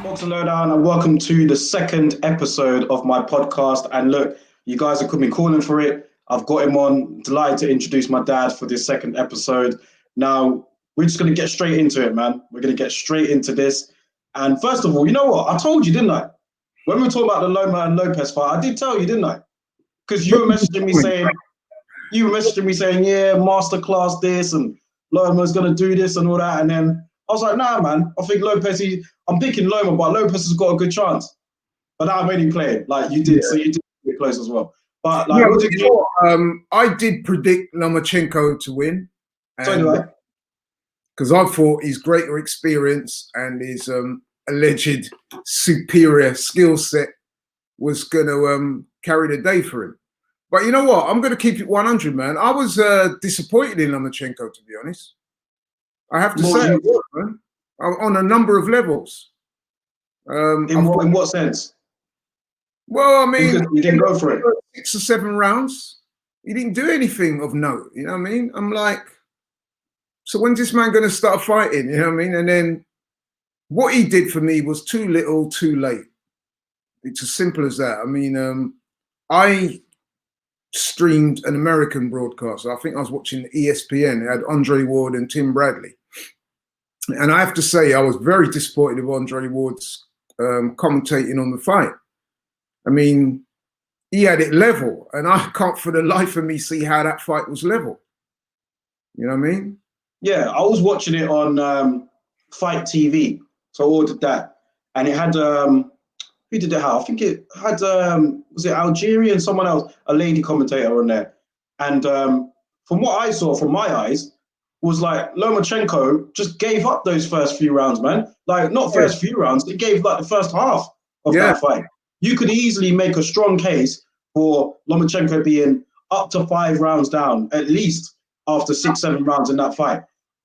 Welcome to Lowdown and welcome to the second episode of my podcast. And look, you guys have been calling for it. I've got him on. Delighted to introduce my dad for this second episode. Now, we're just going to get straight into it, man. We're going to get straight into this. And first of all, you know what? I told you, didn't I? When we were talking about the Loma and Lopez fight, I did tell you, didn't I? Because you were messaging me saying, yeah, masterclass this and Loma's going to do this and all that. And then I was like, nah, man, I think Lopez, I'm picking Loma, but Lopez has got a good chance. But now I'm only playing like you did. Yeah. So you did get close as well. But like, what did you? I did predict Lomachenko to win. So do I. Because I thought his greater experience and his alleged superior skill set was going to carry the day for him. But you know what? I'm going to keep it 100, man. I was disappointed in Lomachenko, to be honest. I have to say, man, on a number of levels. In what sense? Well, I mean, you didn't go for it. 6 or 7 rounds. He didn't do anything of note. You know what I mean? I'm like, so when's this man going to start fighting? You know what I mean? And then what he did for me was too little, too late. It's as simple as that. I mean, I streamed an American broadcast. I think I was watching ESPN. It had Andre Ward and Tim Bradley. And I have to say, I was very disappointed with Andre Ward's commentating on the fight. I mean, he had it level, and I can't for the life of me see how that fight was level. You know what I mean? Yeah, I was watching it on Fight TV, so I ordered that, and it had who did it have? I think it had was it Algeria and someone else, a lady commentator on there, and from what I saw, from my eyes, was like Lomachenko just gave up those first few rounds, man. Like not first few rounds, it gave like the first half of that fight. You could easily make a strong case for Lomachenko being up to 5 rounds down, at least after 6, 7 rounds in that fight.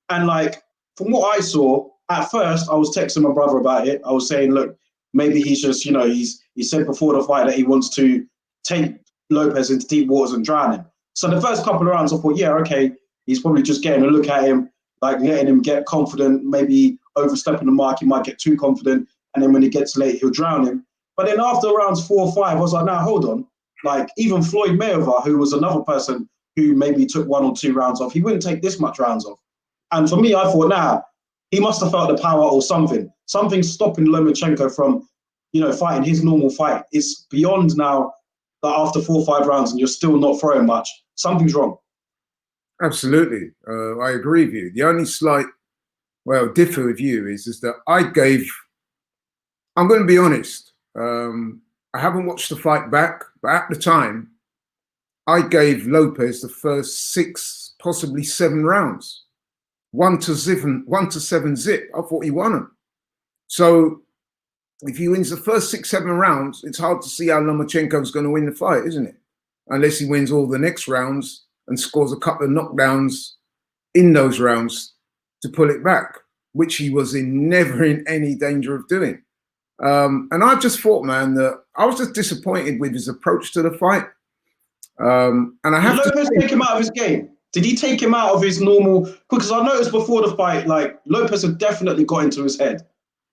And like, from what I saw, at first, I was texting my brother about it. I was saying, look, maybe he's just, you know, he said before the fight that he wants to take Lopez into deep waters and drown him. So the first couple of rounds, I thought, yeah, okay, he's probably just getting a look at him, like letting him get confident, maybe overstepping the mark, he might get too confident. And then when it gets late, he'll drown him. But then after rounds 4 or 5, I was like, now hold on. Like even Floyd Mayweather, who was another person who maybe took 1 or 2 rounds off, he wouldn't take this much rounds off. And for me, I thought, nah, he must have felt the power or something. Something's stopping Lomachenko from, you know, fighting his normal fight. It's beyond now that after 4 or 5 rounds and you're still not throwing much. Something's wrong. Absolutely. I agree with you. The only slight, differ with you is that I'm going to be honest. I haven't watched the fight back, but at the time, I gave Lopez the first 6, possibly 7 rounds. 1 to 7 zip. I thought he won them. So if he wins the first 6, 7 rounds, it's hard to see how Lomachenko's going to win the fight, isn't it? Unless he wins all the next rounds and scores a couple of knockdowns in those rounds to pull it back, which he was never in any danger of doing. And I just thought, man, that I was just disappointed with his approach to the fight. And I have Did Lopez take him out of his game? Did he take him out of his normal? Because I noticed before the fight, like Lopez had definitely got into his head.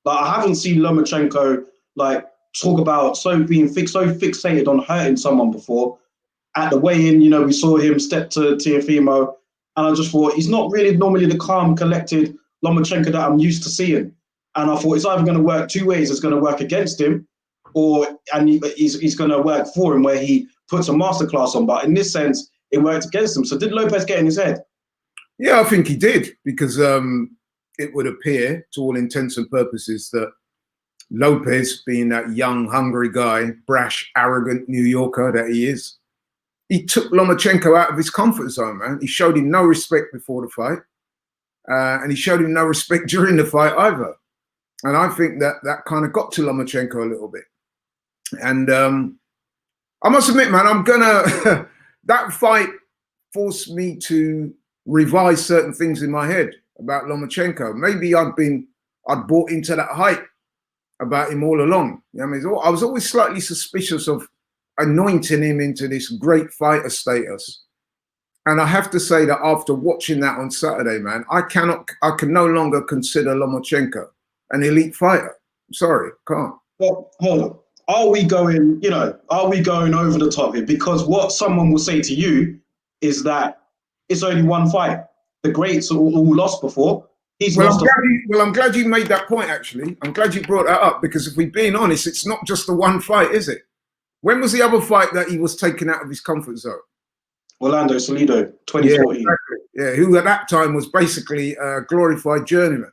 Like I haven't seen Lomachenko like talk about so fixated on hurting someone before. At the weigh-in, you know, we saw him step to Teofimo, and I just thought he's not really normally the calm, collected Lomachenko that I'm used to seeing. And I thought it's either going to work 2 ways. It's going to work against him, and he's going to work for him where he puts a masterclass on. But in this sense, it worked against him. So did Lopez get in his head? Yeah, I think he did, because it would appear, to all intents and purposes, that Lopez, being that young, hungry guy, brash, arrogant New Yorker that he is, he took Lomachenko out of his comfort zone, man. He showed him no respect before the fight, and he showed him no respect during the fight either. And I think that kind of got to Lomachenko a little bit. And I must admit, man, I'm gonna that fight forced me to revise certain things in my head about Lomachenko. Maybe I'd bought into that hype about him all along. You know what I mean? I was always slightly suspicious of anointing him into this great fighter status. And I have to say that after watching that on Saturday, man, I can no longer consider Lomachenko an elite fighter. I'm sorry, can't. Well, hold on. Are we going over the top here? Because what someone will say to you is that it's only one fight. The greats all lost before. I'm glad you made that point, actually. I'm glad you brought that up, because if we're being honest, it's not just the one fight, is it? When was the other fight that he was taken out of his comfort zone? Orlando Salido, 2014. Yeah, exactly. Yeah, who at that time was basically a glorified journeyman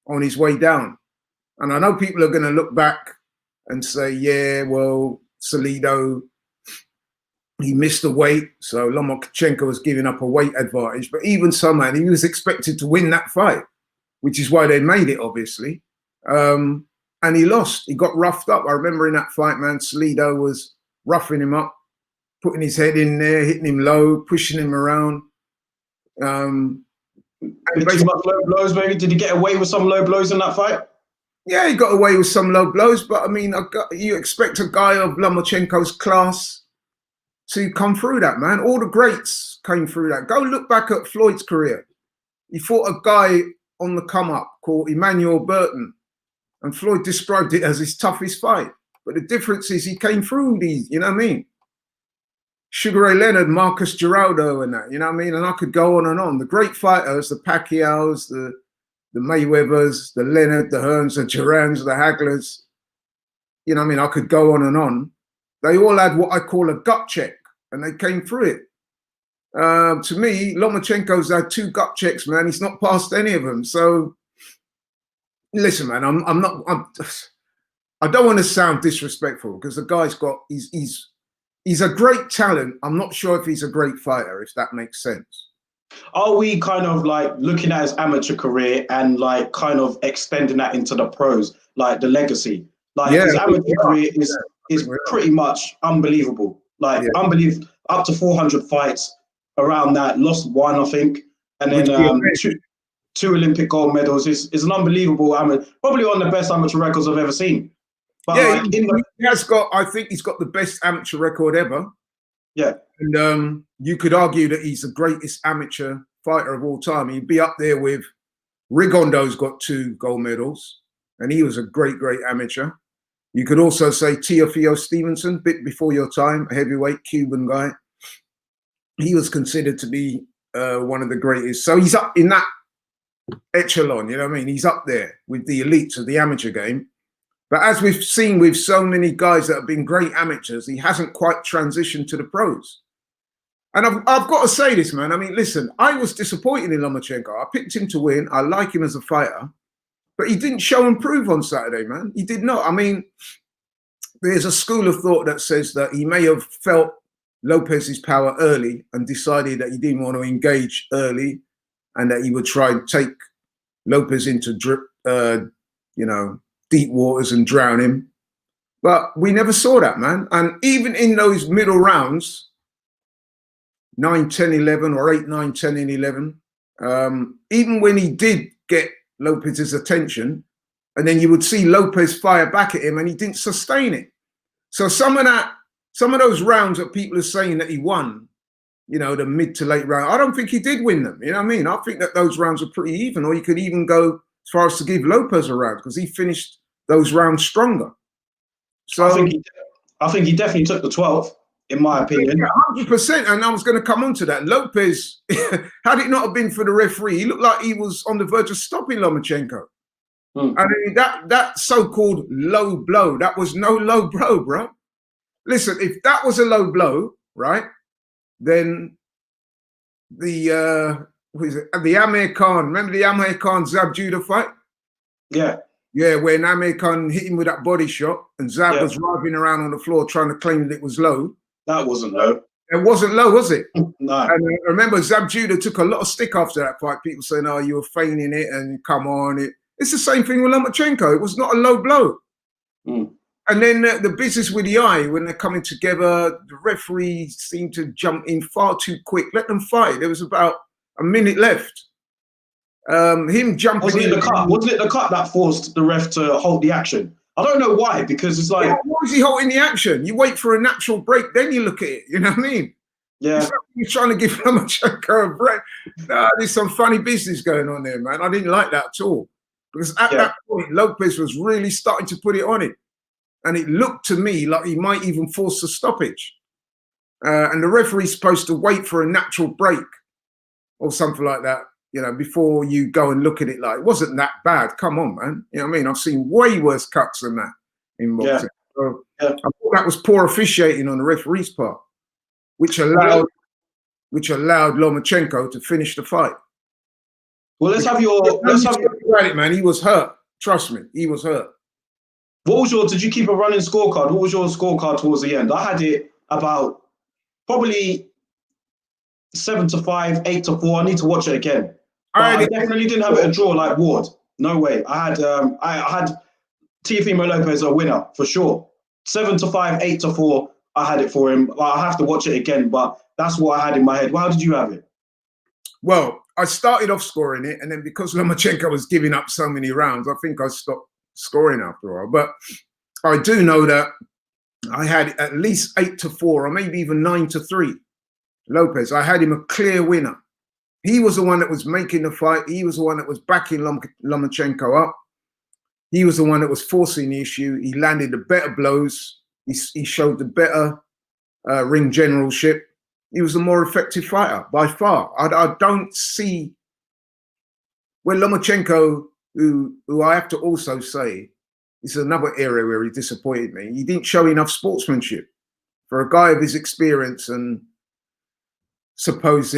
on his way down. And I know people are going to look back and say, yeah, well, Salido, he missed the weight, so Lomachenko was giving up a weight advantage. But even so, man, he was expected to win that fight, which is why they made it, obviously. And he lost. He got roughed up. I remember in that fight, man, Salido was roughing him up, putting his head in there, hitting him low, pushing him around. Too much low blows, maybe? Did he get away with some low blows in that fight? Yeah, he got away with some low blows, but I mean, you expect a guy of Lomachenko's class to come through that, man. All the greats came through that. Go look back at Floyd's career. He fought a guy on the come up called Emmanuel Burton, and Floyd described it as his toughest fight. But the difference is he came through these, you know what I mean? Sugar Ray Leonard, Marcus Geraldo and that, you know what I mean? And I could go on and on. The great fighters, the Pacquiaos, the Mayweathers, the Leonard, the Hearns, the Durans, the Haglers, you know what I mean? I could go on and on. They all had what I call a gut check, and they came through it. To me, Lomachenko's had 2 gut checks, man. He's not passed any of them. So, listen, man, I don't want to sound disrespectful, because the guy's got, he's a great talent. I'm not sure if he's a great fighter, if that makes sense. Are we kind of like looking at his amateur career and like kind of extending that into the pros, like the legacy? Like his amateur career is pretty much unbelievable. Like unbelievable, up to 400 fights, around that, lost 1, I think, and then two Olympic gold medals. Is an unbelievable amateur, probably one of the best amateur records I've ever seen. But yeah, he has got, I think he's got the best amateur record ever. Yeah. And you could argue that he's the greatest amateur fighter of all time. He'd be up there with Rigondeaux's got 2 gold medals, and he was a great, great amateur. You could also say Teofilo Stevenson, bit before your time, a heavyweight Cuban guy. He was considered to be one of the greatest. So he's up in that echelon, you know what I mean? He's up there with the elites of the amateur game. But as we've seen with so many guys that have been great amateurs, he hasn't quite transitioned to the pros. And I've got to say this, man. I mean, listen, I was disappointed in Lomachenko. I picked him to win. I like him as a fighter. But he didn't show and prove on Saturday, man. He did not. I mean, there's a school of thought that says that he may have felt Lopez's power early and decided that he didn't want to engage early, and that he would try and take Lopez into deep waters and drown him. But we never saw that, man. And even in those middle rounds, 9, 10, 11, or 8, 9, 10, and 11, even when he did get Lopez's attention, and then you would see Lopez fire back at him, and he didn't sustain it. So some of those rounds that people are saying that he won, you know, the mid to late round, I don't think he did win them. You know what I mean? I think that those rounds were pretty even, or you could even go as far as to give Lopez a round, because he finished those rounds stronger. So I think he definitely took the 12th, in my opinion. 100%. And I was going to come on to that. Lopez, had it not have been for the referee, he looked like he was on the verge of stopping Lomachenko. I mean, that so-called low blow, that was no low blow, bro. Listen, if that was a low blow, right, then the Amir Khan, remember the Amir Khan Zab Judah fight? Yeah. Yeah, when Amir Khan hit him with that body shot and Zab was writhing around on the floor trying to claim that it was low. That wasn't low. It wasn't low, was it? No. And I remember Zab Judah took a lot of stick after that fight. People saying, oh, you were feigning it and come on. It's the same thing with Lomachenko. It was not a low blow. And then the business with the eye, when they're coming together, the referee seemed to jump in far too quick. Let them fight. There was about a minute left. Him jumping Wasn't it the cut that forced the ref to hold the action? I don't know why, because it's like... Yeah, why is he holding the action? You wait for a natural break, then you look at it. You know what I mean? Yeah. You're trying to give Lomachenko a break. Nah, there's some funny business going on there, man. I didn't like that at all. Because at that point, Lopez was really starting to put it on him. And it looked to me like he might even force a stoppage. And the referee's supposed to wait for a natural break or something like that, you know, before you go and look at it. Like, it wasn't that bad. Come on, man. You know what I mean? I've seen way worse cuts than that in boxing. So I thought that was poor officiating on the referee's part, which allowed Lomachenko to finish the fight. Well, let's have it, man. He was hurt. Trust me, he was hurt. What was your? Did you keep a running scorecard? What was your scorecard towards the end? I had it about probably 7-5, 8-4. I need to watch it again. I definitely didn't have it a draw like Ward. No way. I had Teofimo Lopez a winner for sure. 7-5, 8-4. I had it for him. I have to watch it again, but that's what I had in my head. Well, how did you have it? Well, I started off scoring it, and then because Lomachenko was giving up so many rounds, I think I stopped scoring after a while. But I do know that I had at least 8-4 or maybe even 9-3. Lopez, I had him a clear winner. He was the one that was making the fight. He was the one that was backing Lomachenko up. He was the one that was forcing the issue. He landed the better blows. He showed the better ring generalship. He was the more effective fighter by far. I don't see where Lomachenko, who I have to also say, this is another area where he disappointed me. He didn't show enough sportsmanship for a guy of his experience and supposed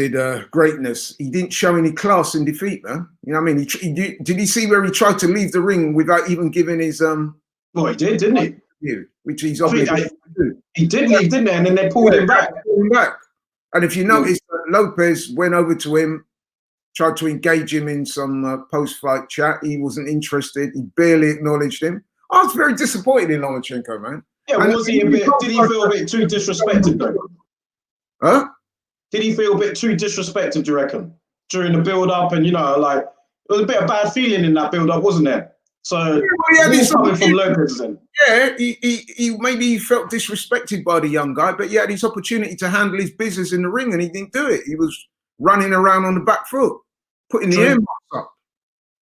greatness. He didn't show any class in defeat, man. You know what I mean? Did he see where he tried to leave the ring without even giving his Well, he did, didn't he? Which he's obviously he did leave, didn't they? And then they pulled him back. And if you notice, Lopez went over to him, tried to engage him in some post-fight chat. He wasn't interested. He barely acknowledged him. I was very disappointed in Lomachenko, man. Yeah, was he a bit? Did he feel a bit too disrespected though? Huh? Did he feel a bit too disrespected, do you reckon? During the build-up, and like it was a bit of bad feeling in that build-up, wasn't there? So coming from Lopez then. Yeah, he maybe he felt disrespected by the young guy, but he had his opportunity to handle his business in the ring and he didn't do it. He was running around on the back foot, putting the ear marks up.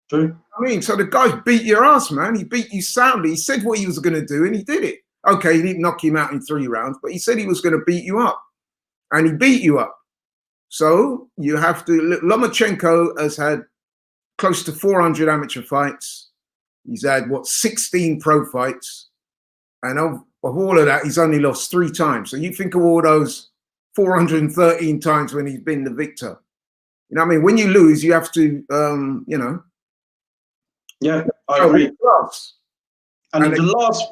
True. I mean, so the guy beat your ass, man. He beat you soundly. He said what he was going to do and he did it. Okay, he didn't knock him out in 3 rounds, but he said he was going to beat you up. And he beat you up. So you have to, Lomachenko has had close to 400 amateur fights. He's had, 16 pro fights. And of all of that, he's only lost 3 times. So you think of all those 413 times when he's been the victor. You know what I mean? When you lose, you have to, Yeah, I agree. And the last...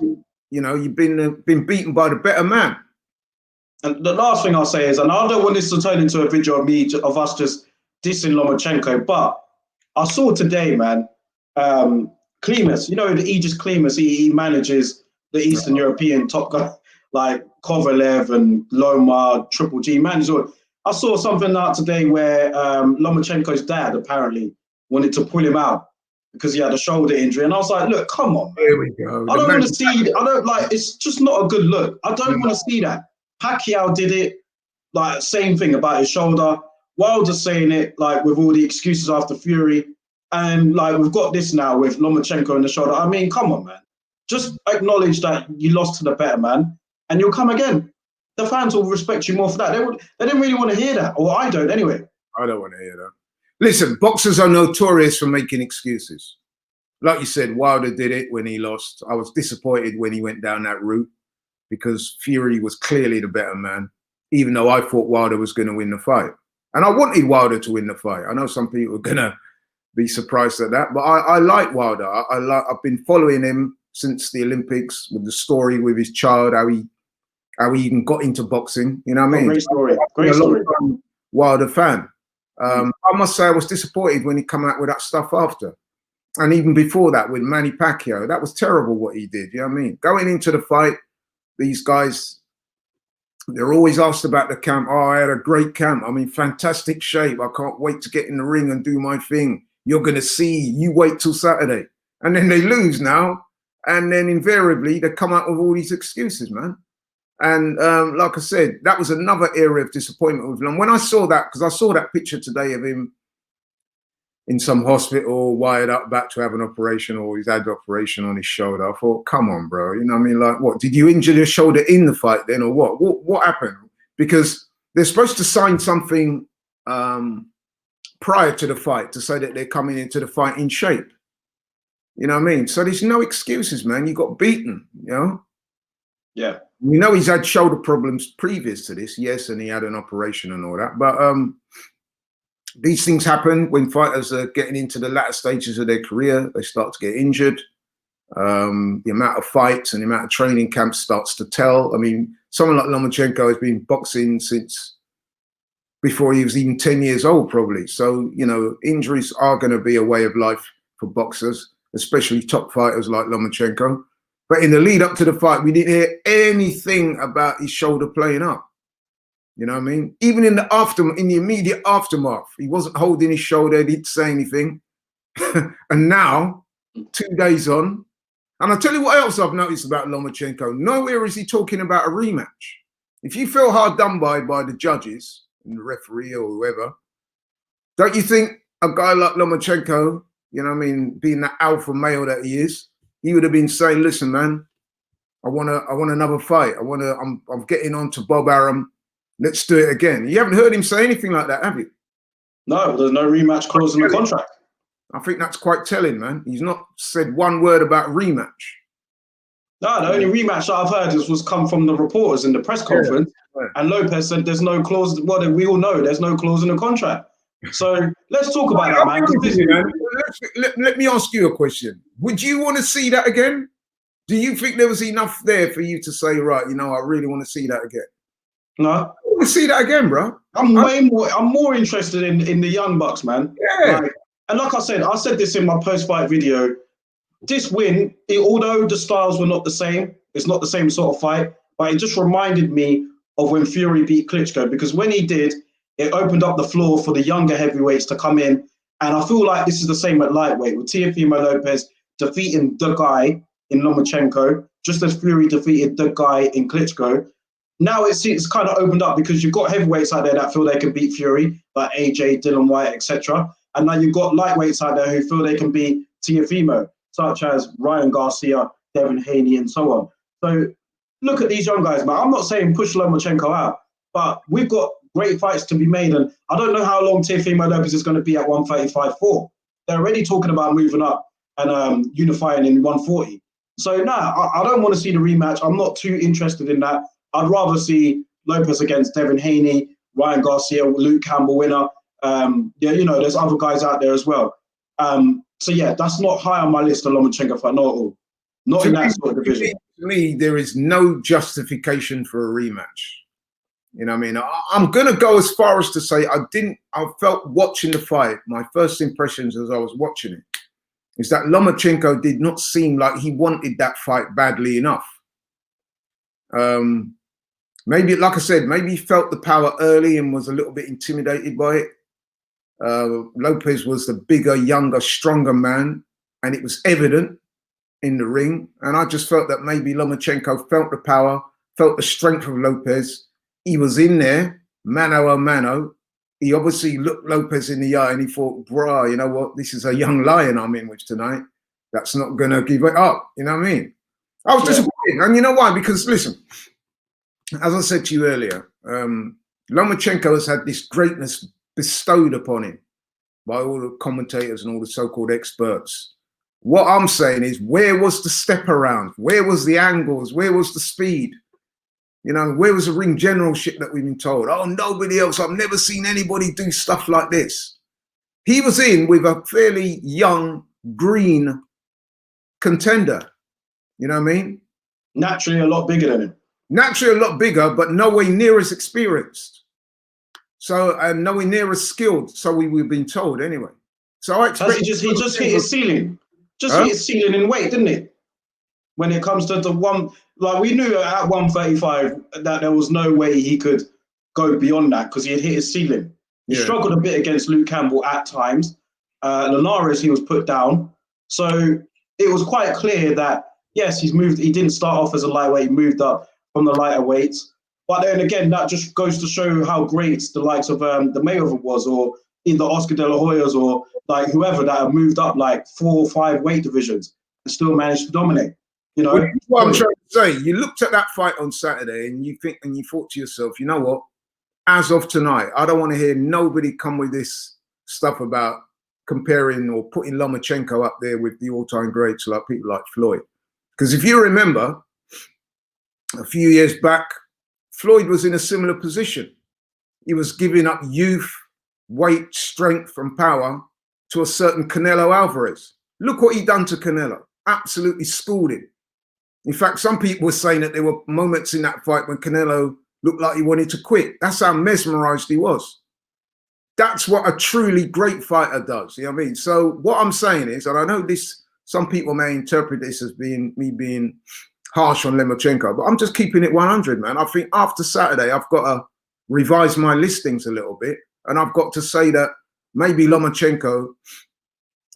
you've been beaten by the better man. And the last thing I'll say is, and I don't want this to turn into a video of us just dissing Lomachenko, but I saw today, man, Klimas, the Aegis Klimas, he manages the Eastern European top guy like Kovalev and Loma, Triple G, man. I saw something out today where Lomachenko's dad apparently wanted to pull him out because he had a shoulder injury. And I was like, look, come on, man. Here we go. I don't want to see, it's just not a good look. I don't want to see that. Pacquiao did it, like same thing about his shoulder. Wilder's saying it like with all the excuses after Fury. And like we've got this now with Lomachenko in the shoulder. I mean, come on, man. Just acknowledge that you lost to the better man and you'll come again. The fans will respect you more for that. They didn't really want to hear that, or I don't anyway. I don't want to hear that. Listen, boxers are notorious for making excuses. Like you said, Wilder did it when he lost. I was disappointed when he went down that route because Fury was clearly the better man, even though I thought Wilder was going to win the fight. And I wanted Wilder to win the fight. I know some people are going to be surprised at that, but I like Wilder. I've been following him since the Olympics with the story with his child, how he even got into boxing. You know what I mean? Great story. Great story. Wilder fan. I must say I was disappointed when he came out with that stuff after. And even before that with Manny Pacquiao, that was terrible what he did. You know what I mean? Going into the fight, these guys, they're always asked about the camp. Oh, I had a great camp. I'm in fantastic shape. I can't wait to get in the ring and do my thing. You're going to see. You wait till Saturday. And then they lose now. And then invariably, they come out with all these excuses, man. And like I said, that was another area of disappointment with him. When I saw that, because I saw that picture today of him in some hospital, wired up, back to have an operation, or he's had the operation on his shoulder. I thought, come on, bro. You know what I mean? Like, what? Did you injure your shoulder in the fight then, or what? What happened? Because they're supposed to sign something prior to the fight to say that they're coming into the fight in shape. You know what I mean? So there's no excuses, man. You got beaten, you know? Yeah. We know he's had shoulder problems previous to this, yes, and he had an operation and all that. But these things happen when fighters are getting into the latter stages of their career. They start to get injured. The amount of fights and the amount of training camps starts to tell. I mean, someone like Lomachenko has been boxing since before he was even 10 years old, probably. So, you know, injuries are going to be a way of life for boxers, especially top fighters like Lomachenko. But in the lead up to the fight, we didn't hear anything about his shoulder playing up. You know what I mean? Even in the immediate aftermath, he wasn't holding his shoulder, he didn't say anything. And now, 2 days on, and I'll tell you what else I've noticed about Lomachenko. Nowhere is he talking about a rematch. If you feel hard done by the judges and the referee or whoever, don't you think a guy like Lomachenko, you know what I mean, being that alpha male that he is, he would have been saying, listen, man, I want another fight. I'm getting on to Bob Arum. Let's do it again. You haven't heard him say anything like that, have you? No, there's no rematch clause in the contract. I think that's quite telling, man. He's not said one word about rematch. No, the only rematch that I've heard was come from the reporters in the press conference. Yeah. And Lopez said there's no clause. Well, we all know there's no clause in the contract. So let's talk about that, man. Let me ask you a question. Would you want to see that again? Do you think there was enough there for you to say, right, you know, I really want to see that again? No. I want to see that again, bro. I'm more interested in the young bucks, man. Yeah. And like I said this in my post-fight video. This win, although the styles were not the same, it's not the same sort of fight, but it just reminded me of when Fury beat Klitschko, because when he did, it opened up the floor for the younger heavyweights to come in. And I feel like this is the same at lightweight, with Teofimo Lopez defeating the guy in Lomachenko, just as Fury defeated the guy in Klitschko. Now it's kind of opened up because you've got heavyweights out there that feel they can beat Fury, like AJ, Dylan White, etc. And now you've got lightweights out there who feel they can beat Teofimo, such as Ryan Garcia, Devin Haney, and so on. So look at these young guys, man. I'm not saying push Lomachenko out, but we've got great fights to be made. And I don't know how long Teofimo Lopez is going to be at 135-4. They're already talking about moving up and unifying in 140. So I don't want to see the rematch. I'm not too interested in that. I'd rather see Lopez against Devin Haney, Ryan Garcia, Luke Campbell winner. There's other guys out there as well. So yeah, that's not high on my list of Lomachenko fight, not at all. Not in that sort of division. To me, there is no justification for a rematch. You know what I mean? I'm gonna go as far as to say I felt watching the fight, my first impressions as I was watching it, is that Lomachenko did not seem like he wanted that fight badly enough. Maybe, like I said, maybe he felt the power early and was a little bit intimidated by it. Lopez was the bigger, younger, stronger man, and it was evident in the ring. And I just felt that maybe Lomachenko felt the power, felt the strength of Lopez. He was in there, mano a mano. He obviously looked Lopez in the eye and he thought, bruh, you know what? This is a young lion I'm in with tonight. That's not going to give it up. You know what I mean? I was disappointed. And you know why? Because, listen, as I said to you earlier, Lomachenko has had this greatness bestowed upon him by all the commentators and all the so-called experts. What I'm saying is, where was the step around? Where was the angles? Where was the speed? You know, where was the ring generalship that we've been told? Oh, nobody else. I've never seen anybody do stuff like this. He was in with a fairly young, green contender. You know what I mean? Naturally a lot bigger than him. Naturally a lot bigger, but nowhere near as experienced. So, and nowhere near as skilled. So we've been told anyway. So I expect he just hit his ceiling. Hit his ceiling in weight, didn't it? When it comes to the one, like we knew at 135 that there was no way he could go beyond that because he had hit his ceiling. He struggled a bit against Luke Campbell at times. Linares, he was put down. So it was quite clear that, yes, he's moved. He didn't start off as a lightweight. He moved up. from the lighter weights. But then again, that just goes to show how great the likes of the Mayweather was, or either Oscar De La Hoya's, or like whoever that have moved up like 4 or 5 weight divisions and still managed to dominate. You know, well, that's what I'm trying to say. You looked at that fight on Saturday and you thought to yourself, you know what? As of tonight, I don't want to hear nobody come with this stuff about comparing or putting Lomachenko up there with the all-time greats like people like Floyd. Because if you remember, a few years back, Floyd was in a similar position. He was giving up youth, weight, strength, and power to a certain Canelo Alvarez. Look what he done to Canelo. Absolutely schooled him. In fact, some people were saying that there were moments in that fight when Canelo looked like he wanted to quit. That's how mesmerized he was. That's what a truly great fighter does. You know what I mean? So what I'm saying is, and I know this, some people may interpret this as being me being harsh on Lomachenko, but I'm just keeping it 100, man. I think after Saturday, I've got to revise my listings a little bit. And I've got to say that maybe Lomachenko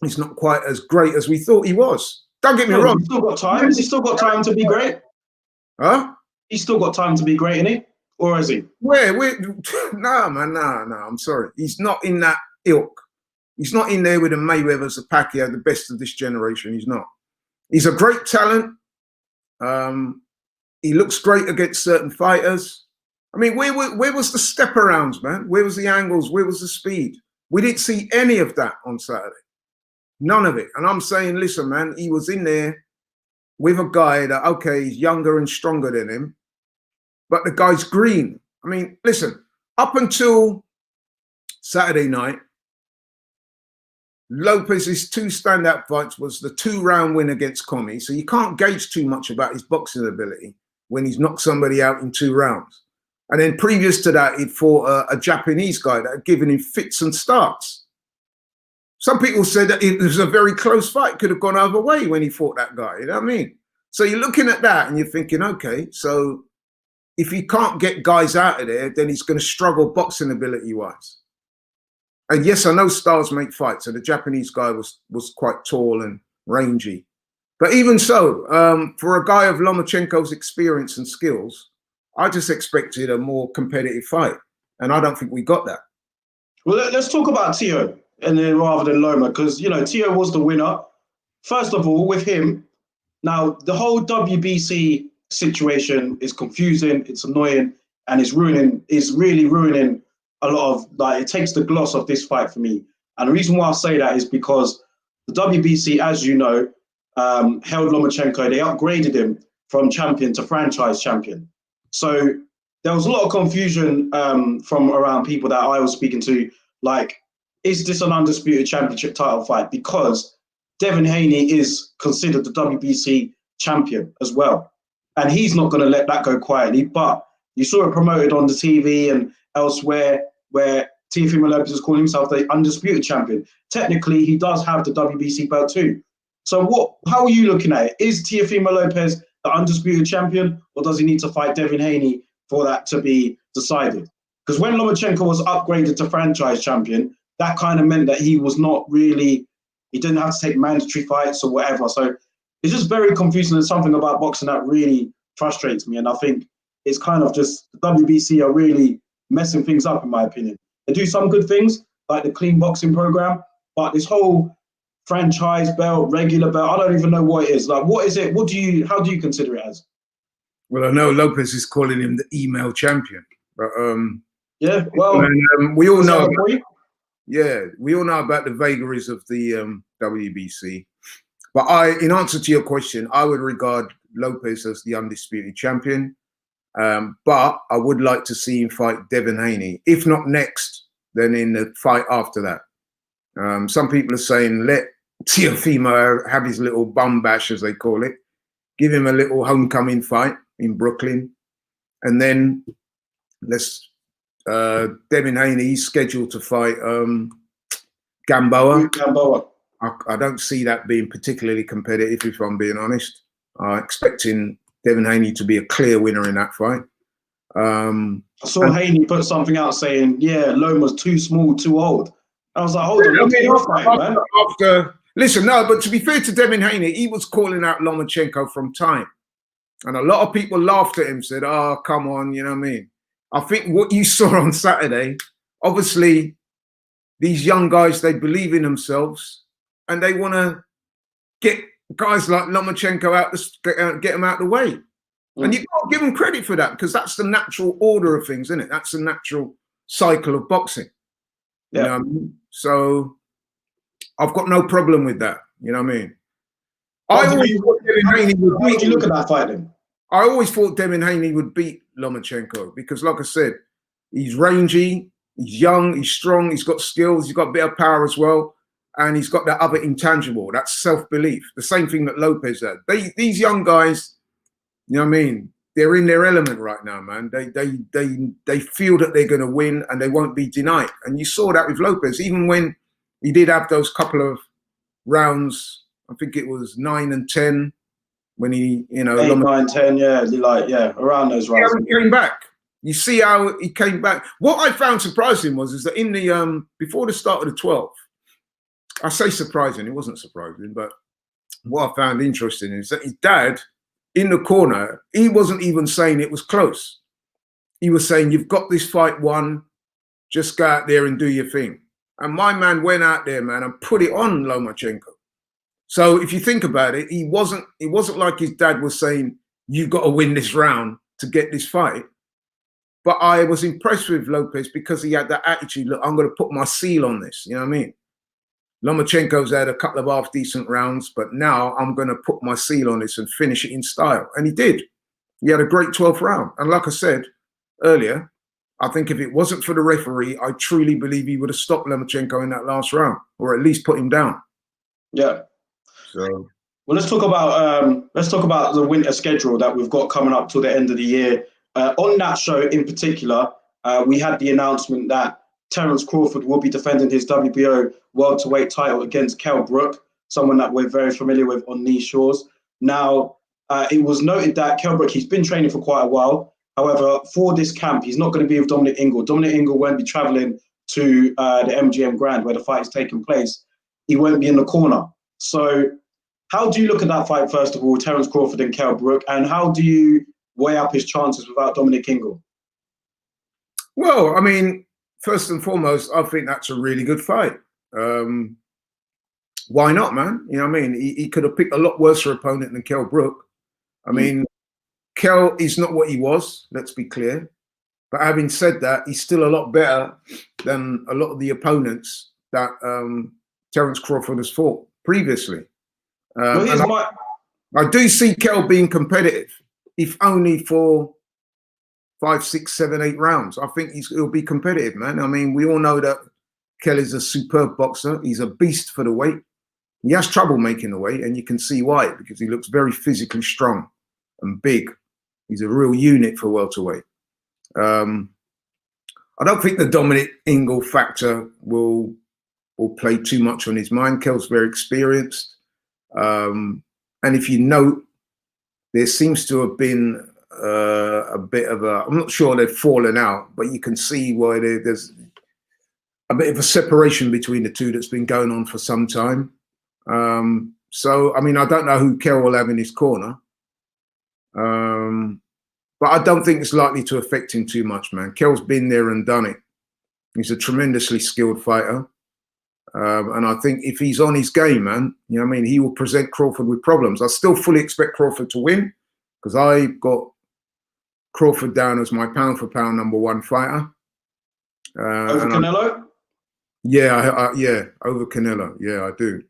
is not quite as great as we thought he was. Don't get me wrong. He's still got time. He's still got time to be great. Huh? He's still got time to be great, isn't he? Or is he? No, man, no. I'm sorry. He's not in that ilk. He's not in there with the Mayweathers, the Pacquiao, the best of this generation. He's not. He's a great talent. He looks great against certain fighters. I mean, where was the step arounds, man? Where was the angles? Where was the speed? We didn't see any of that on Saturday. None of it. And I'm saying, listen, man, he was in there with a guy that, okay, he's younger and stronger than him, but the guy's green. I mean, listen, up until Saturday night, Lopez's 2 standout fights was the 2-round win against Comey. So you can't gauge too much about his boxing ability when he's knocked somebody out in 2 rounds. And then previous to that, he'd fought a Japanese guy that had given him fits and starts. Some people said that it was a very close fight, could have gone either way when he fought that guy. You know what I mean? So you're looking at that and you're thinking, okay, so if he can't get guys out of there, then he's going to struggle boxing ability-wise. And yes, I know stars make fights, and the Japanese guy was quite tall and rangy. But even so, for a guy of Lomachenko's experience and skills, I just expected a more competitive fight, and I don't think we got that. Well, let's talk about Tio, and then rather than Loma, because you know Tio was the winner. First of all, with him, now the whole WBC situation is confusing, it's annoying, and it's really ruining a lot of, like, it takes the gloss off this fight for me. And the reason why I say that is because the WBC, as you know, held Lomachenko. They upgraded him from champion to franchise champion. So there was a lot of confusion from around people that I was speaking to, like, is this an undisputed championship title fight? Because Devin Haney is considered the WBC champion as well. And he's not going to let that go quietly. But you saw it promoted on the TV and elsewhere where Teofimo Lopez is calling himself the undisputed champion. Technically, he does have the WBC belt too. So how are you looking at it? Is Teofimo Lopez the undisputed champion, or does he need to fight Devin Haney for that to be decided? Because when Lomachenko was upgraded to franchise champion, that kind of meant that he was not really, he didn't have to take mandatory fights or whatever. So it's just very confusing. There's something about boxing that really frustrates me. And I think it's kind of just, the WBC are really messing things up, in my opinion. They do some good things, like the clean boxing program, but this whole franchise belt, regular belt, I don't even know what it is. Like, what is it? How do you consider it as? Well, I know Lopez is calling him the email champion, but yeah, well, we all know. We all know about the vagaries of the WBC. But in answer to your question, I would regard Lopez as the undisputed champion. But I would like to see him fight Devin Haney. If not next, then in the fight after that. Some people are saying let Teofimo have his little bum bash, as they call it. Give him a little homecoming fight in Brooklyn. And then Devin Haney is scheduled to fight Gamboa. I don't see that being particularly competitive, if I'm being honest. Expecting Devin Haney to be a clear winner in that fight. I saw Haney put something out saying, yeah, Loma's too small, too old. I was like, hold on, listen, no, but to be fair to Devin Haney, he was calling out Lomachenko from time. And a lot of people laughed at him, said, "Oh, come on," you know what I mean? I think what you saw on Saturday, obviously, these young guys, they believe in themselves and they want to get guys like Lomachenko get them out of the way. And you can't give them credit for that, because that's the natural order of things, isn't it? That's the natural cycle of boxing. You know what I mean? So I've got no problem with that. You know what I mean? How do you look at that fight then? I always thought Devin Haney would beat Lomachenko because, like I said, he's rangy, he's young, he's strong, he's got skills, he's got a bit of power as well, and he's got that other intangible, that's self-belief. The same thing that Lopez had. These young guys, you know what I mean? They're in their element right now, man. They feel that they're going to win and they won't be denied. And you saw that with Lopez, even when he did have those couple of rounds. I think it was 9 and 10 when he, 8, 9, 10, around those rounds. He came back. You see how he came back. What I found surprising is that in the before the start of the 12th, I say surprising, it wasn't surprising, but what I found interesting is that his dad in the corner, he wasn't even saying it was close. He was saying, "You've got this fight won, just go out there and do your thing." And my man went out there, man, and put it on Lomachenko. So if you think about it, it wasn't like his dad was saying, "You've got to win this round to get this fight." But I was impressed with Lopez because he had that attitude, "Look, I'm going to put my seal on this." You know what I mean? Lomachenko's had a couple of half-decent rounds, but now I'm going to put my seal on this and finish it in style. And he did. He had a great 12th round. And like I said earlier, I think if it wasn't for the referee, I truly believe he would have stopped Lomachenko in that last round, or at least put him down. Yeah. So, well, let's talk about the winter schedule that we've got coming up till the end of the year. On that show in particular, we had the announcement that Terence Crawford will be defending his WBO welterweight title against Kell Brook, someone that we're very familiar with on these shores. Now, it was noted that Kell Brook, he's been training for quite a while. However, for this camp, he's not going to be with Dominic Ingle. Dominic Ingle won't be traveling to the MGM Grand where the fight is taking place. He won't be in the corner. So how do you look at that fight, first of all, Terence Crawford and Kell Brook, and how do you weigh up his chances without Dominic Ingle? Well, I mean, first and foremost, I think that's a really good fight. Why not, man? You know what I mean? He could have picked a lot worse opponent than Kell Brook. I mean, Kell is not what he was, let's be clear. But having said that, he's still a lot better than a lot of the opponents that Terence Crawford has fought previously. I do see Kell being competitive, if only for 5, 6, 7, 8 rounds. I think he'll be competitive, man. I mean, we all know that Kell is a superb boxer. He's a beast for the weight. He has trouble making the weight, and you can see why, because he looks very physically strong and big. He's a real unit for welterweight. I don't think the Dominic Ingle factor will play too much on his mind. Kell's very experienced. And if you note, there seems to have been a bit of a, I'm not sure they've fallen out, but you can see why there's a bit of a separation between the two that's been going on for some time. So, I mean, I don't know who Kell will have in his corner. But I don't think it's likely to affect him too much, man. Kell's been there and done it. He's a tremendously skilled fighter. And I think if he's on his game, man, you know what I mean, he will present Crawford with problems. I still fully expect Crawford to win because I got Crawford down as my pound-for-pound #1 fighter. Over Canelo? Yeah, over Canelo. Yeah, I do.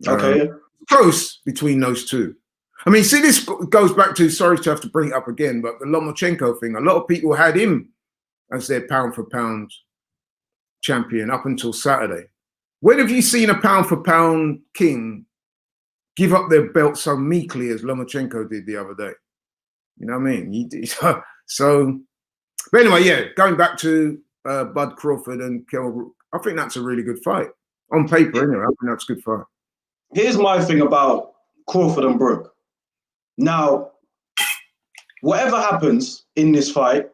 Okay. Close between those two. I mean, see, this goes back to, sorry to have to bring it up again, but the Lomachenko thing. A lot of people had him as their pound-for-pound champion up until Saturday. When have you seen a pound-for-pound king give up their belt so meekly as Lomachenko did the other day? You know what I mean? So, but anyway, yeah, going back to Bud Crawford and Kell Brook, I think that's a really good fight. On paper, anyway, I think that's a good fight. Here's my thing about Crawford and Brook. Now, whatever happens in this fight,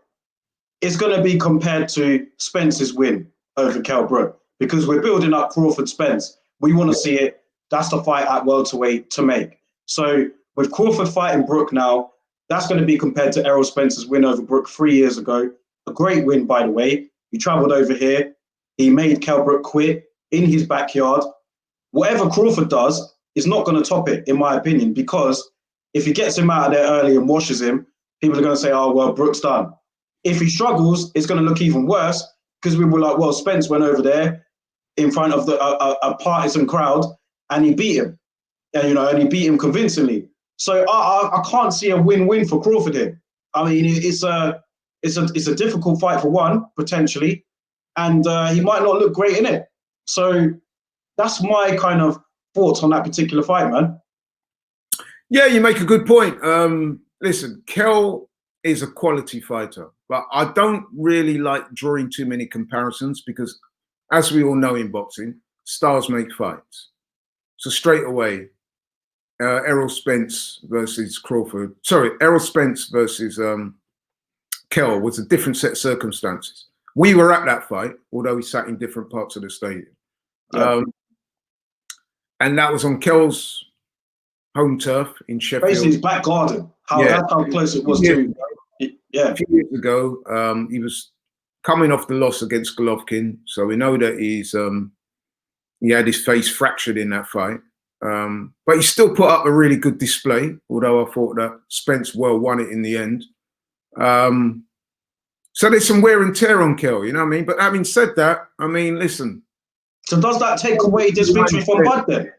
it's going to be compared to Spence's win over Kell Brook because we're building up Crawford Spence. We want to see it. That's the fight at welterweight to make. So with Crawford fighting Brook now, That's going to be compared to Errol Spence's win over Brook 3 years ago. A great win, by the way. He travelled over here. He made Kell Brook quit in his backyard. Whatever Crawford does is not going to top it, in my opinion, because if he gets him out of there early and washes him, people are going to say, oh, well, Brook's done. If he struggles, it's going to look even worse because we were like, well, Spence went over there in front of a partisan crowd and he beat him, and he beat him convincingly. So I can't see a win-win for Crawford here. I mean, it's a difficult fight for one, potentially, and he might not look great in it. So that's my kind of thoughts on that particular fight, man. Yeah, you make a good point. Listen, Kell is a quality fighter, but I don't really like drawing too many comparisons because, as we all know in boxing, stars make fights. So straight away, Errol Spence versus Crawford. Sorry, Errol Spence versus Kell was a different set of circumstances. We were at that fight, although we sat in different parts of the stadium. Yeah. And that was on Kell's home turf in Sheffield. Basically, his back garden. That's how close it was to. Yeah. A few years ago, he was coming off the loss against Golovkin, so we know that he had his face fractured in that fight. But he still put up a really good display, although I thought that Spence well won it in the end. So there's some wear and tear on Kell, you know what I mean? But having said that, I mean, listen. So does that take away this victory from Bud then?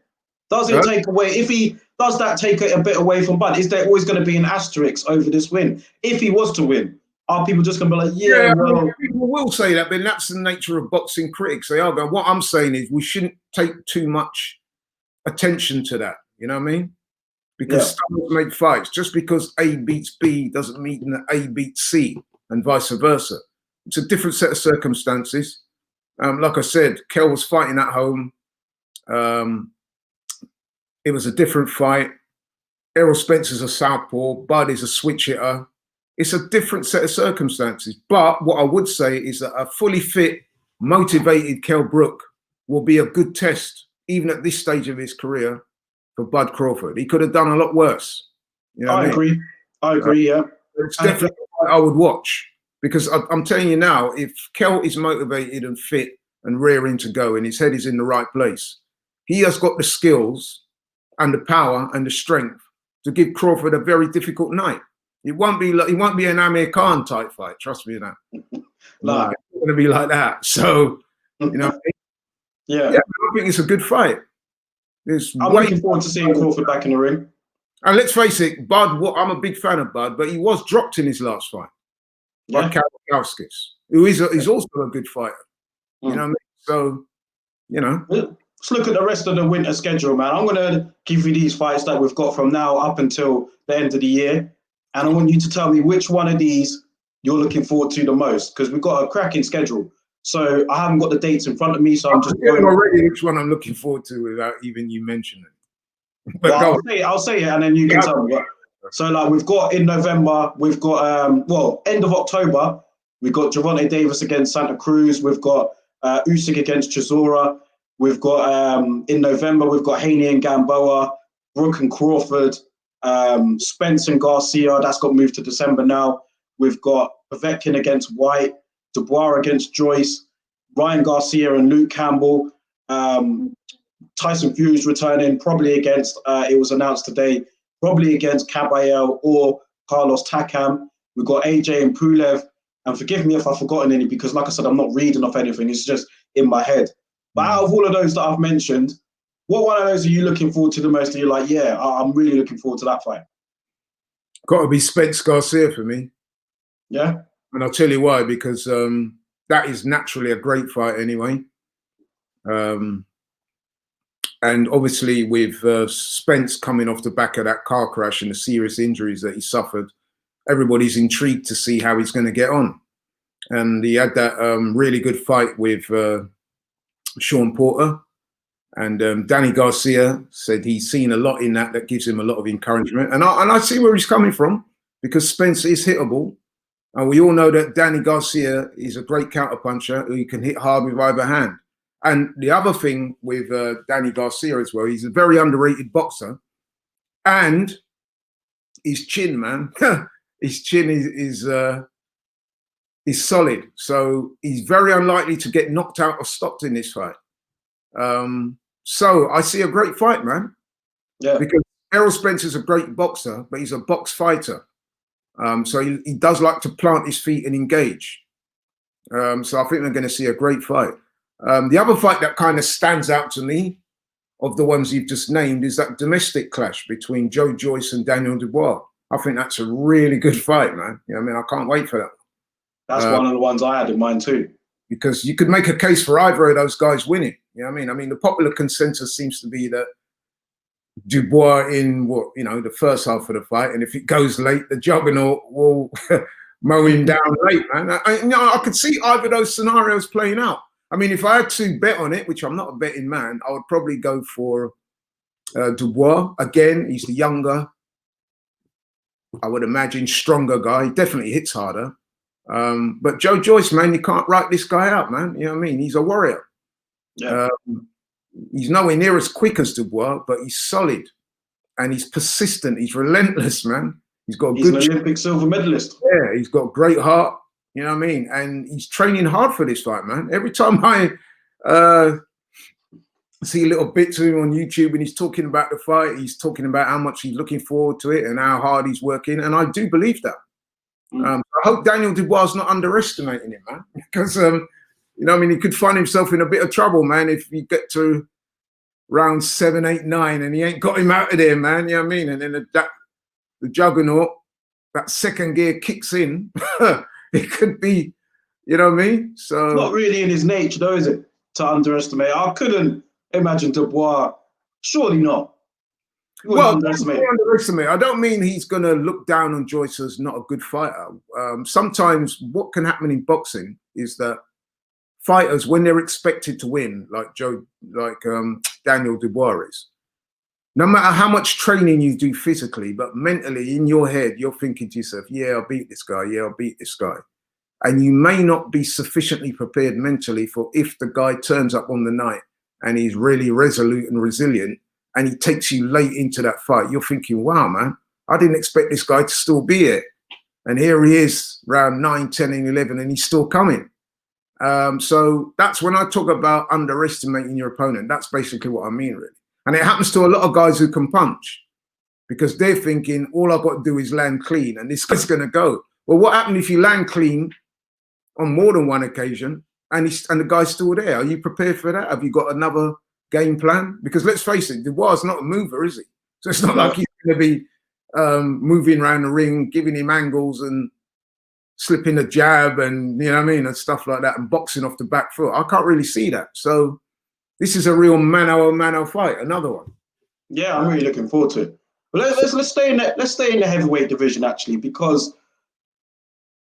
Does it take away, if he does that take it a bit away from Bud? Is there always going to be an asterisk over this win? If he was to win, are people just going to be like, yeah, well. People will say that, but that's the nature of boxing critics. They are going, what I'm saying is we shouldn't take too much attention to that, you know what I mean? Because stars make fights. Just because A beats B doesn't mean that A beats C and vice versa. It's a different set of circumstances. Like I said, Kell was fighting at home. It was a different fight. Errol Spence is a southpaw. Bud is a switch hitter. It's a different set of circumstances. But what I would say is that a fully fit, motivated Kell Brook will be a good test, even at this stage of his career, for Bud Crawford. He could have done a lot worse. You know I agree. I agree, yeah. It's definitely what I would watch. Because I'm telling you now, if Kell is motivated and fit and rearing to go and his head is in the right place, he has got the skills and the power and the strength to give Crawford a very difficult night. It won't be an Amir Khan type fight, trust me that. No, it's going to be like that. So, you know, yeah, I think it's a good fight. I'm looking forward to seeing Crawford back in the ring. And let's face it, Bud, I'm a big fan of Bud, but he was dropped in his last fight. By Karakowskis, who is also a good fighter. You know what I mean? So, you know. Let's look at the rest of the winter schedule, man. I'm going to give you these fights that we've got from now up until the end of the year. And I want you to tell me which one of these you're looking forward to the most, because we've got a cracking schedule. So I haven't got the dates in front of me, so I'm just going already which one I'm looking forward to without even you mentioning it. But well, I'll say it and then you can tell me. So like we've got in November, we've got end of October, we've got Gervonta Davis against Santa Cruz, we've got Usyk against Chisora, we've got in November we've got Haney and Gamboa, Brook and Crawford, Spence and Garcia, that's got moved to December now. We've got Povetkin against White, Dubois against Joyce, Ryan Garcia and Luke Campbell, Tyson Fury's returning, probably against, it was announced today, probably against Caballero or Carlos Takam. We've got AJ and Pulev. And forgive me if I've forgotten any, because like I said, I'm not reading off anything. It's just in my head. But out of all of those that I've mentioned, what one of those are you looking forward to the most? And you're like, yeah, I'm really looking forward to that fight. Got to be Spence Garcia for me. Yeah. And I'll tell you why, because that is naturally a great fight anyway. And obviously with Spence coming off the back of that car crash and the serious injuries that he suffered, everybody's intrigued to see how he's going to get on. And he had that really good fight with Sean Porter. And Danny Garcia said he's seen a lot in that gives him a lot of encouragement. And I see where he's coming from, because Spence is hittable. And we all know that Danny Garcia is a great counterpuncher who can hit hard with either hand. And the other thing with Danny Garcia as well, he's a very underrated boxer. And his chin, man. His chin is solid. So he's very unlikely to get knocked out or stopped in this fight. So I see a great fight, man. Yeah. Because Errol Spencer's a great boxer, but he's a box fighter. So he does like to plant his feet and engage. So I think we're going to see a great fight. The other fight that kind of stands out to me of the ones you've just named is that domestic clash between Joe Joyce and Daniel Dubois. I think that's a really good fight, man. You know what I mean? I can't wait for that. That's one of the ones I had in mind too. Because you could make a case for either of those guys winning. You know what I mean? I mean, the popular consensus seems to be that Dubois in the first half of the fight, and if it goes late, the juggernaut will mow him down late, man. I could see either of those scenarios playing out. I mean, if I had to bet on it, which I'm not a betting man, I would probably go for Dubois. Again, he's the younger, I would imagine, stronger guy. He definitely hits harder. But Joe Joyce, man, you can't write this guy out, man. You know what I mean? He's a warrior. Yeah. He's nowhere near as quick as Dubois, but he's solid and he's persistent. He's relentless, man. He's an Olympic silver medalist. Yeah, he's got a great heart. You know what I mean? And he's training hard for this fight, man. Every time I see little bits of him on YouTube and he's talking about the fight, he's talking about how much he's looking forward to it and how hard he's working. And I do believe that. I hope Daniel Dubois is not underestimating him, man. Because, you know what I mean, he could find himself in a bit of trouble, man, if you get to round 7, 8, 9 and he ain't got him out of there, man. You know what I mean? And then the juggernaut, that second gear kicks in. It could be, you know what I mean? So it's not really in his nature, though, is it? To underestimate. I couldn't imagine Dubois. Surely not. Well, underestimate. I don't mean he's going to look down on Joyce as not a good fighter. Sometimes what can happen in boxing is that fighters, when they're expected to win, like Daniel Dubois is, no matter how much training you do physically, but mentally in your head, you're thinking to yourself, yeah, I'll beat this guy. Yeah, I'll beat this guy. And you may not be sufficiently prepared mentally for if the guy turns up on the night and he's really resolute and resilient and he takes you late into that fight. You're thinking, wow, man, I didn't expect this guy to still be here. And here he is, round 9, 10, and 11, and he's still coming. So that's when I talk about underestimating your opponent. That's basically what I mean, really. And it happens to a lot of guys who can punch because they're thinking, all I've got to do is land clean and this guy's going to go. Well, what happened if you land clean on more than one occasion and the guy's still there? Are you prepared for that? Have you got another game plan? Because let's face it, Dubois is not a mover, is he? So it's not like he's going to be moving around the ring, giving him angles and slipping a jab and, you know what I mean, and stuff like that and boxing off the back foot. I can't really see that. So this is a real mano-a-mano fight, another one. Yeah, I'm really looking forward to it. But let's stay in the heavyweight division actually, because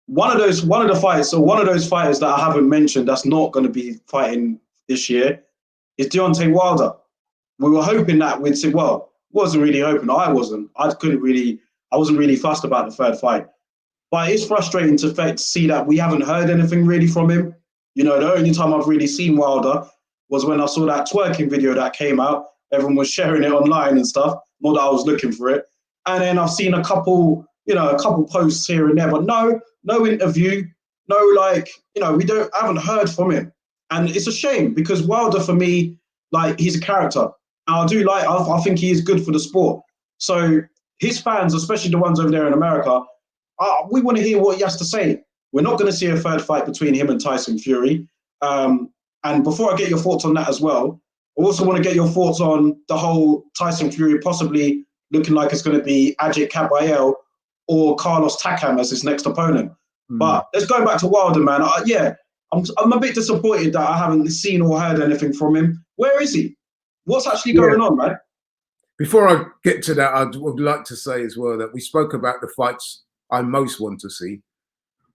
one of those fighters that I haven't mentioned that's not going to be fighting this year is Deontay Wilder. We were hoping that we'd say, well, wasn't really hoping. I wasn't really fussed about the third fight. But it's frustrating to see that we haven't heard anything really from him. You know, the only time I've really seen Wilder was when I saw that twerking video that came out. Everyone was sharing it online and stuff. Not that I was looking for it. And then I've seen a couple posts here and there, but no interview, we haven't heard from him. And it's a shame because Wilder, for me, he's a character. And I think he is good for the sport. So his fans, especially the ones over there in America, we want to hear what he has to say. We're not going to see a third fight between him and Tyson Fury. And before I get your thoughts on that as well, I also want to get your thoughts on the whole Tyson Fury possibly looking like it's going to be Ajit Kabayel or Carlos Takam as his next opponent. But let's go back to Wilder, man. I'm a bit disappointed that I haven't seen or heard anything from him. Where is he? What's actually going on, man? Before I get to that, I would like to say as well that we spoke about the fights I most want to see.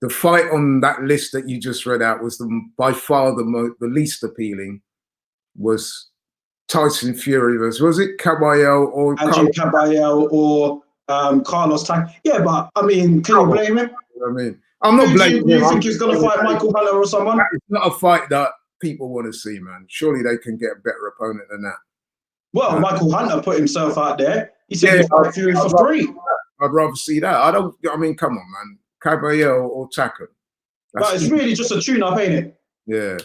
The fight on that list that you just read out was by far the least appealing. Was Tyson Fury versus, was it Kabayel or Kabayel or Carlos Takam? Yeah, but I mean, can you blame him? I mean, I'm not blaming him. Do you think he's going to fight Michael Hunter or someone? It's not a fight that people want to see, man. Surely they can get a better opponent than that. Well, Michael Hunter put himself out there. He said he'd fight Fury for free. I'd rather see that. I mean, come on, man. Caballero or Tacker. But it's really just a tune-up, ain't it? Yeah.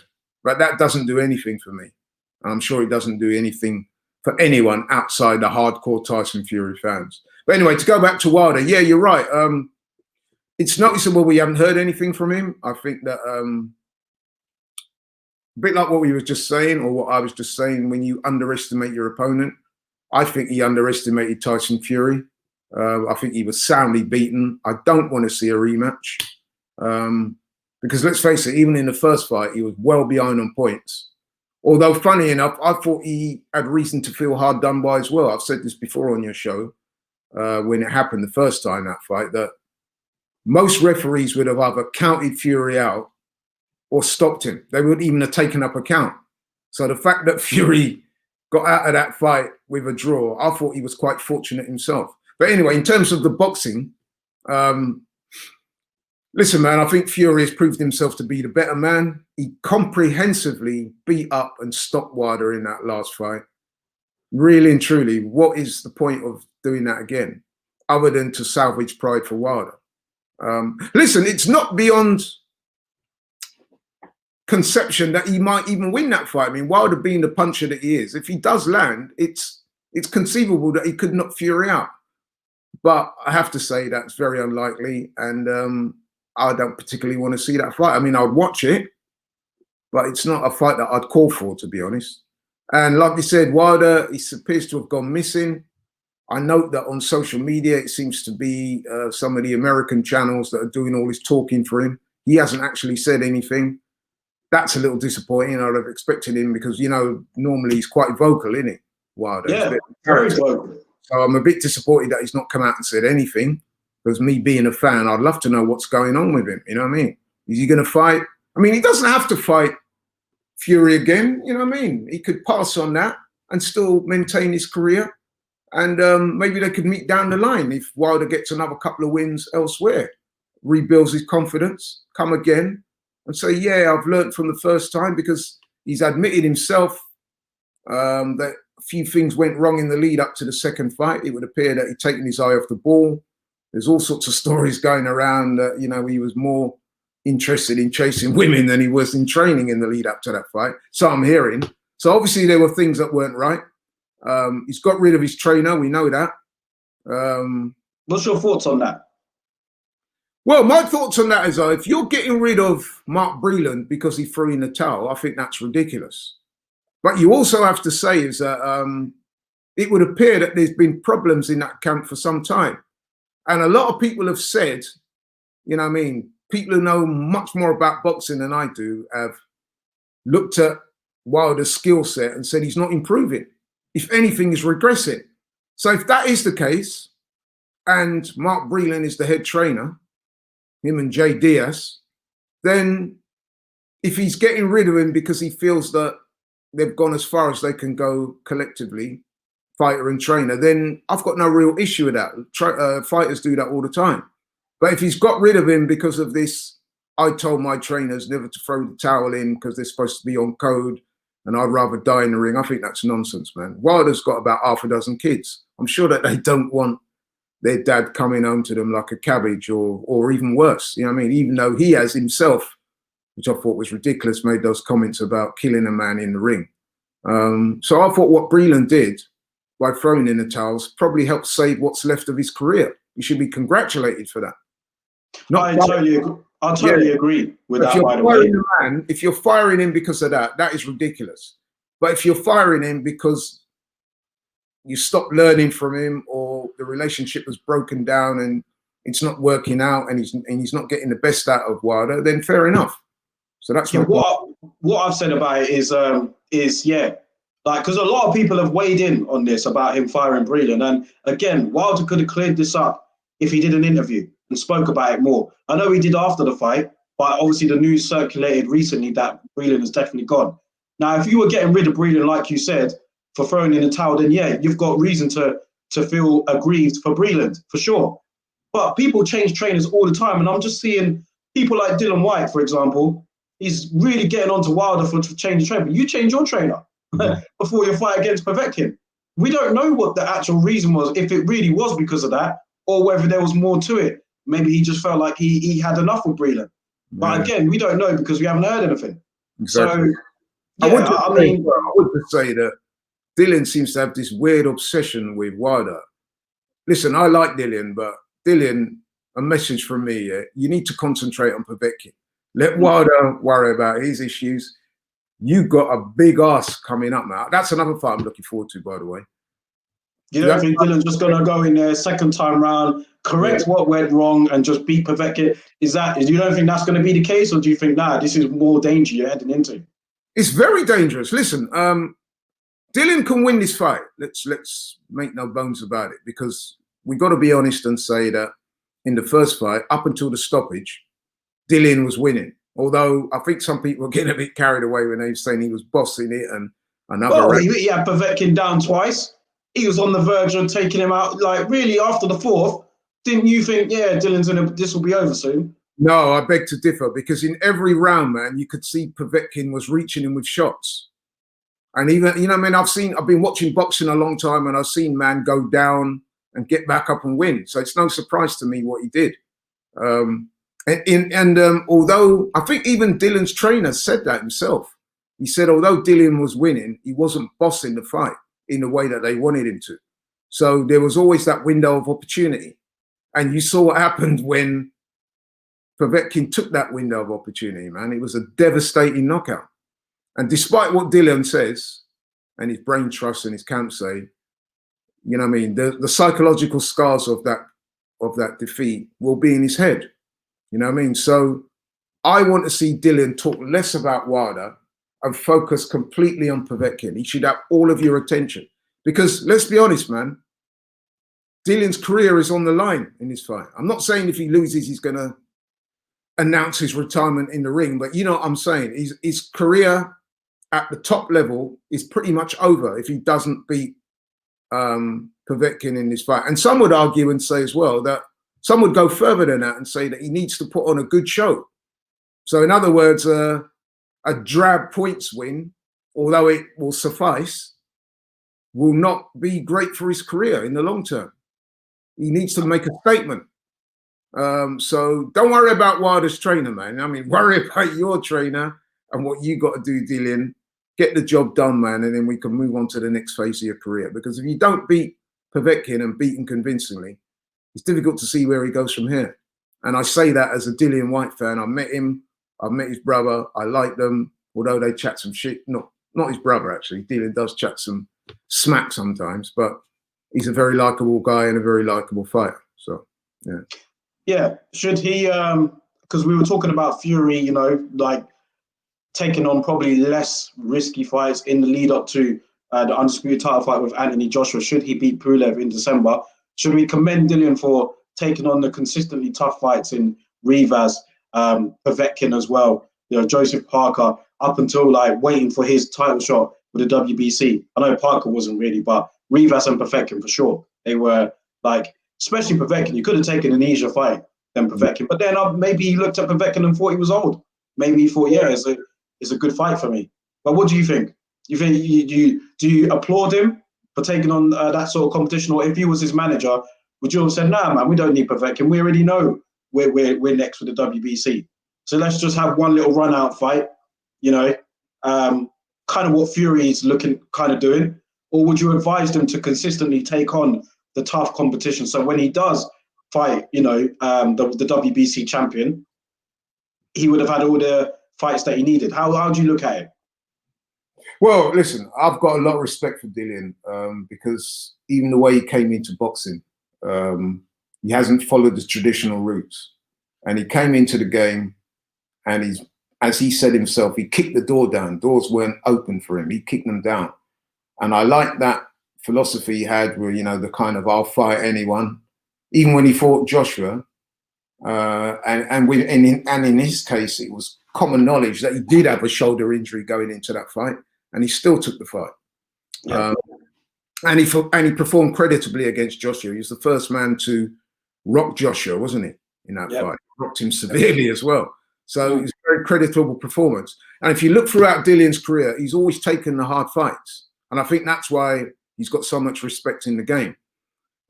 But that doesn't do anything for me. I'm sure it doesn't do anything for anyone outside the hardcore Tyson Fury fans. But anyway, to go back to Wilder, yeah, you're right. It's noticeable we haven't heard anything from him. I think that a bit like what we were just saying, or what I was just saying, when you underestimate your opponent, I think he underestimated Tyson Fury. I think he was soundly beaten. I don't want to see a rematch. Because let's face it, even in the first fight, he was well behind on points. Although, funny enough, I thought he had reason to feel hard done by as well. I've said this before on your show, when it happened the first time, that fight, that most referees would have either counted Fury out or stopped him. They wouldn't even have taken up a count. So the fact that Fury got out of that fight with a draw, I thought he was quite fortunate himself. But anyway, in terms of the boxing, listen, man, I think Fury has proved himself to be the better man. He comprehensively beat up and stopped Wilder in that last fight. Really and truly, what is the point of doing that again, other than to salvage pride for Wilder? Listen, it's not beyond conception that he might even win that fight. I mean, Wilder being the puncher that he is, if he does land, it's conceivable that he could knock Fury out. But I have to say that's very unlikely, and I don't particularly want to see that fight. I mean, I would watch it, but it's not a fight that I'd call for, to be honest. And like we said, Wilder, he appears to have gone missing. I note that on social media, it seems to be some of the American channels that are doing all this talking for him. He hasn't actually said anything. That's a little disappointing. I'd have expected him because, you know, normally he's quite vocal, isn't he, Wilder? Yeah, very vocal. So I'm a bit disappointed that he's not come out and said anything. Because me being a fan, I'd love to know what's going on with him. You know what I mean? Is he going to fight? I mean, he doesn't have to fight Fury again. You know what I mean? He could pass on that and still maintain his career. And maybe they could meet down the line if Wilder gets another couple of wins elsewhere, rebuilds his confidence, come again and say, yeah, I've learned from the first time, because he's admitted himself that a few things went wrong in the lead up to the second fight. It would appear that he'd taken his eye off the ball. There's all sorts of stories going around that, you know, he was more interested in chasing women than he was in training in the lead up to that fight. So I'm hearing. So obviously there were things that weren't right. He's got rid of his trainer. We know that. What's your thoughts on that? Well, my thoughts on that is if you're getting rid of Mark Breland because he threw in the towel, I think that's ridiculous. But you also have to say is that it would appear that there's been problems in that camp for some time. And a lot of people have said, you know what I mean, people who know much more about boxing than I do have looked at Wilder's skill set and said he's not improving. If anything, he's regressing. So if that is the case, and Mark Breland is the head trainer, him and Jay Diaz, then if he's getting rid of him because he feels that they've gone as far as they can go collectively, fighter and trainer, then I've got no real issue with that. Fighters do that all the time. But if he's got rid of him because of this, I told my trainers never to throw the towel in because they're supposed to be on code and I'd rather die in the ring, I think that's nonsense, man. Wilder's got about half a dozen kids. I'm sure that they don't want their dad coming home to them like a cabbage or even worse. You know what I mean? Even though he has himself, which I thought was ridiculous, made those comments about killing a man in the ring. So I thought what Breland did by throwing in the towels probably helped save what's left of his career. He should be congratulated for that. I totally agree with that, by the way. If you're firing him because of that, that is ridiculous. But if you're firing him because you stopped learning from him or the relationship was broken down and it's not working out and he's not getting the best out of Wilder, then fair enough. So that's what I've said about it is yeah, like, because a lot of people have weighed in on this about him firing Breland, and again, Wilder could have cleared this up if he did an interview and spoke about it more. I know he did after the fight, but obviously the news circulated recently that Breland has definitely gone. Now, if you were getting rid of Breland, like you said, for throwing in the towel, then yeah, you've got reason to feel aggrieved for Breland, for sure. But people change trainers all the time, and I'm just seeing people like Dylan White, for example. He's really getting onto Wilder for change the trainer. But you change your trainer before your fight against Povetkin. We don't know what the actual reason was, if it really was because of that, or whether there was more to it. Maybe he just felt like he had enough with Breland. But again, we don't know because we haven't heard anything. Exactly. So, yeah, I would just say that Dylan seems to have this weird obsession with Wilder. Listen, I like Dylan, but Dylan, a message from me, you need to concentrate on Povetkin. Let Wilder worry about his issues. You got a big ass coming up now. That's another fight I'm looking forward to, by the way. You don't think Dylan's just going to go in there second time round, correct what went wrong, and just beat Povetkin? You don't think that's going to be the case, or do you think, nah, this is more danger you're heading into? It's very dangerous. Listen, Dylan can win this fight. Let's make no bones about it, because we got to be honest and say that in the first fight, up until the stoppage, Dylan was winning. Although I think some people were getting a bit carried away when they were saying he was bossing it and another. Well, he had Povetkin down twice. He was on the verge of taking him out. Like, really, after the fourth, didn't you think, yeah, this will be over soon? No, I beg to differ, because in every round, man, you could see Povetkin was reaching him with shots. And even, you know, I mean, I've been watching boxing a long time, and I've seen man go down and get back up and win. So it's no surprise to me what he did. Although I think even Dylan's trainer said that himself. He said, although Dylan was winning, he wasn't bossing the fight in the way that they wanted him to. So there was always that window of opportunity. And you saw what happened when Povetkin took that window of opportunity, man. It was a devastating knockout. And despite what Dylan says, and his brain trust and his camp say, you know what I mean, the psychological scars of that defeat will be in his head. You know what I mean? So I want to see Dylan talk less about Wilder and focus completely on Povetkin. He should have all of your attention. Because let's be honest, man, Dylan's career is on the line in this fight. I'm not saying if he loses, he's going to announce his retirement in the ring, but you know what I'm saying? His career at the top level is pretty much over if he doesn't beat Povetkin in this fight. And some would argue and say as well that some would go further than that and say that he needs to put on a good show. So in other words, a drab points win, although it will suffice, will not be great for his career in the long term. He needs to make a statement. So don't worry about Wilder's trainer, man. I mean, worry about your trainer and what you got to do, Dylan. Get the job done, man, and then we can move on to the next phase of your career. Because if you don't beat Povetkin and beat him convincingly, it's difficult to see where he goes from here. And I say that as a Dillian Whyte fan. I met him. I met his brother. I like them, although they chat some shit. Not his brother, actually. Dylan does chat some smack sometimes, but he's a very likable guy and a very likable fighter. So, yeah. Yeah. Should he, because we were talking about Fury, you know, like taking on probably less risky fights in the lead up to the undisputed title fight with Anthony Joshua. Should he beat Pulev in December? Should we commend Dylan for taking on the consistently tough fights in Rivas, Povetkin as well, you know, Joseph Parker, up until like waiting for his title shot with the WBC? I know Parker wasn't really, but Rivas and Povetkin for sure. They were like, especially Povetkin, you could have taken an easier fight than Povetkin. But then maybe he looked at Povetkin and thought he was old. Maybe he thought, yeah, it's a good fight for me. But what do you think? Do you applaud him for taking on that sort of competition? Or if he was his manager, would you have said, nah, man, we don't need Povetkin. We already know we're next with the WBC. So let's just have one little run-out fight, you know, kind of what Fury is kind of doing. Or would you advise them to consistently take on the tough competition? So when he does fight, you know, the WBC champion, he would have had all the fights that he needed. How do you look at it? Well, listen, I've got a lot of respect for Dylan because even the way he came into boxing, he hasn't followed the traditional routes. And he came into the game and as he said himself, he kicked the door down. Doors weren't open for him. He kicked them down. And I like that philosophy he had where, you know, the kind of I'll fight anyone, even when he fought Joshua. And in his case, it was common knowledge that he did have a shoulder injury going into that fight, and he still took the fight. Yeah. And he performed creditably against Joshua. He was the first man to rock Joshua, wasn't he, in that fight? Rocked him severely as well. So it was a very creditable performance. And if you look throughout Dylan's career, he's always taken the hard fights. And I think that's why he's got so much respect in the game.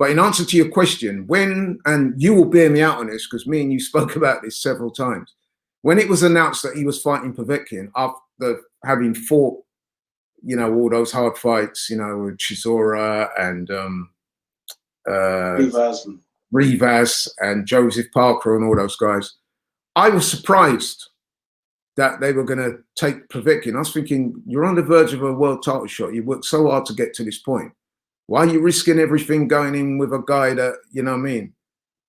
But in answer to your question, when, and you will bear me out on this because me and you spoke about this several times, when it was announced that he was fighting Povetkin after having fought, you know, all those hard fights, you know, with Chisora and Rivas and Joseph Parker and all those guys, I was surprised that they were going to take Povetkin. I was thinking, you're on the verge of a world title shot. You worked so hard to get to this point. Why are you risking everything going in with a guy that, you know what I mean?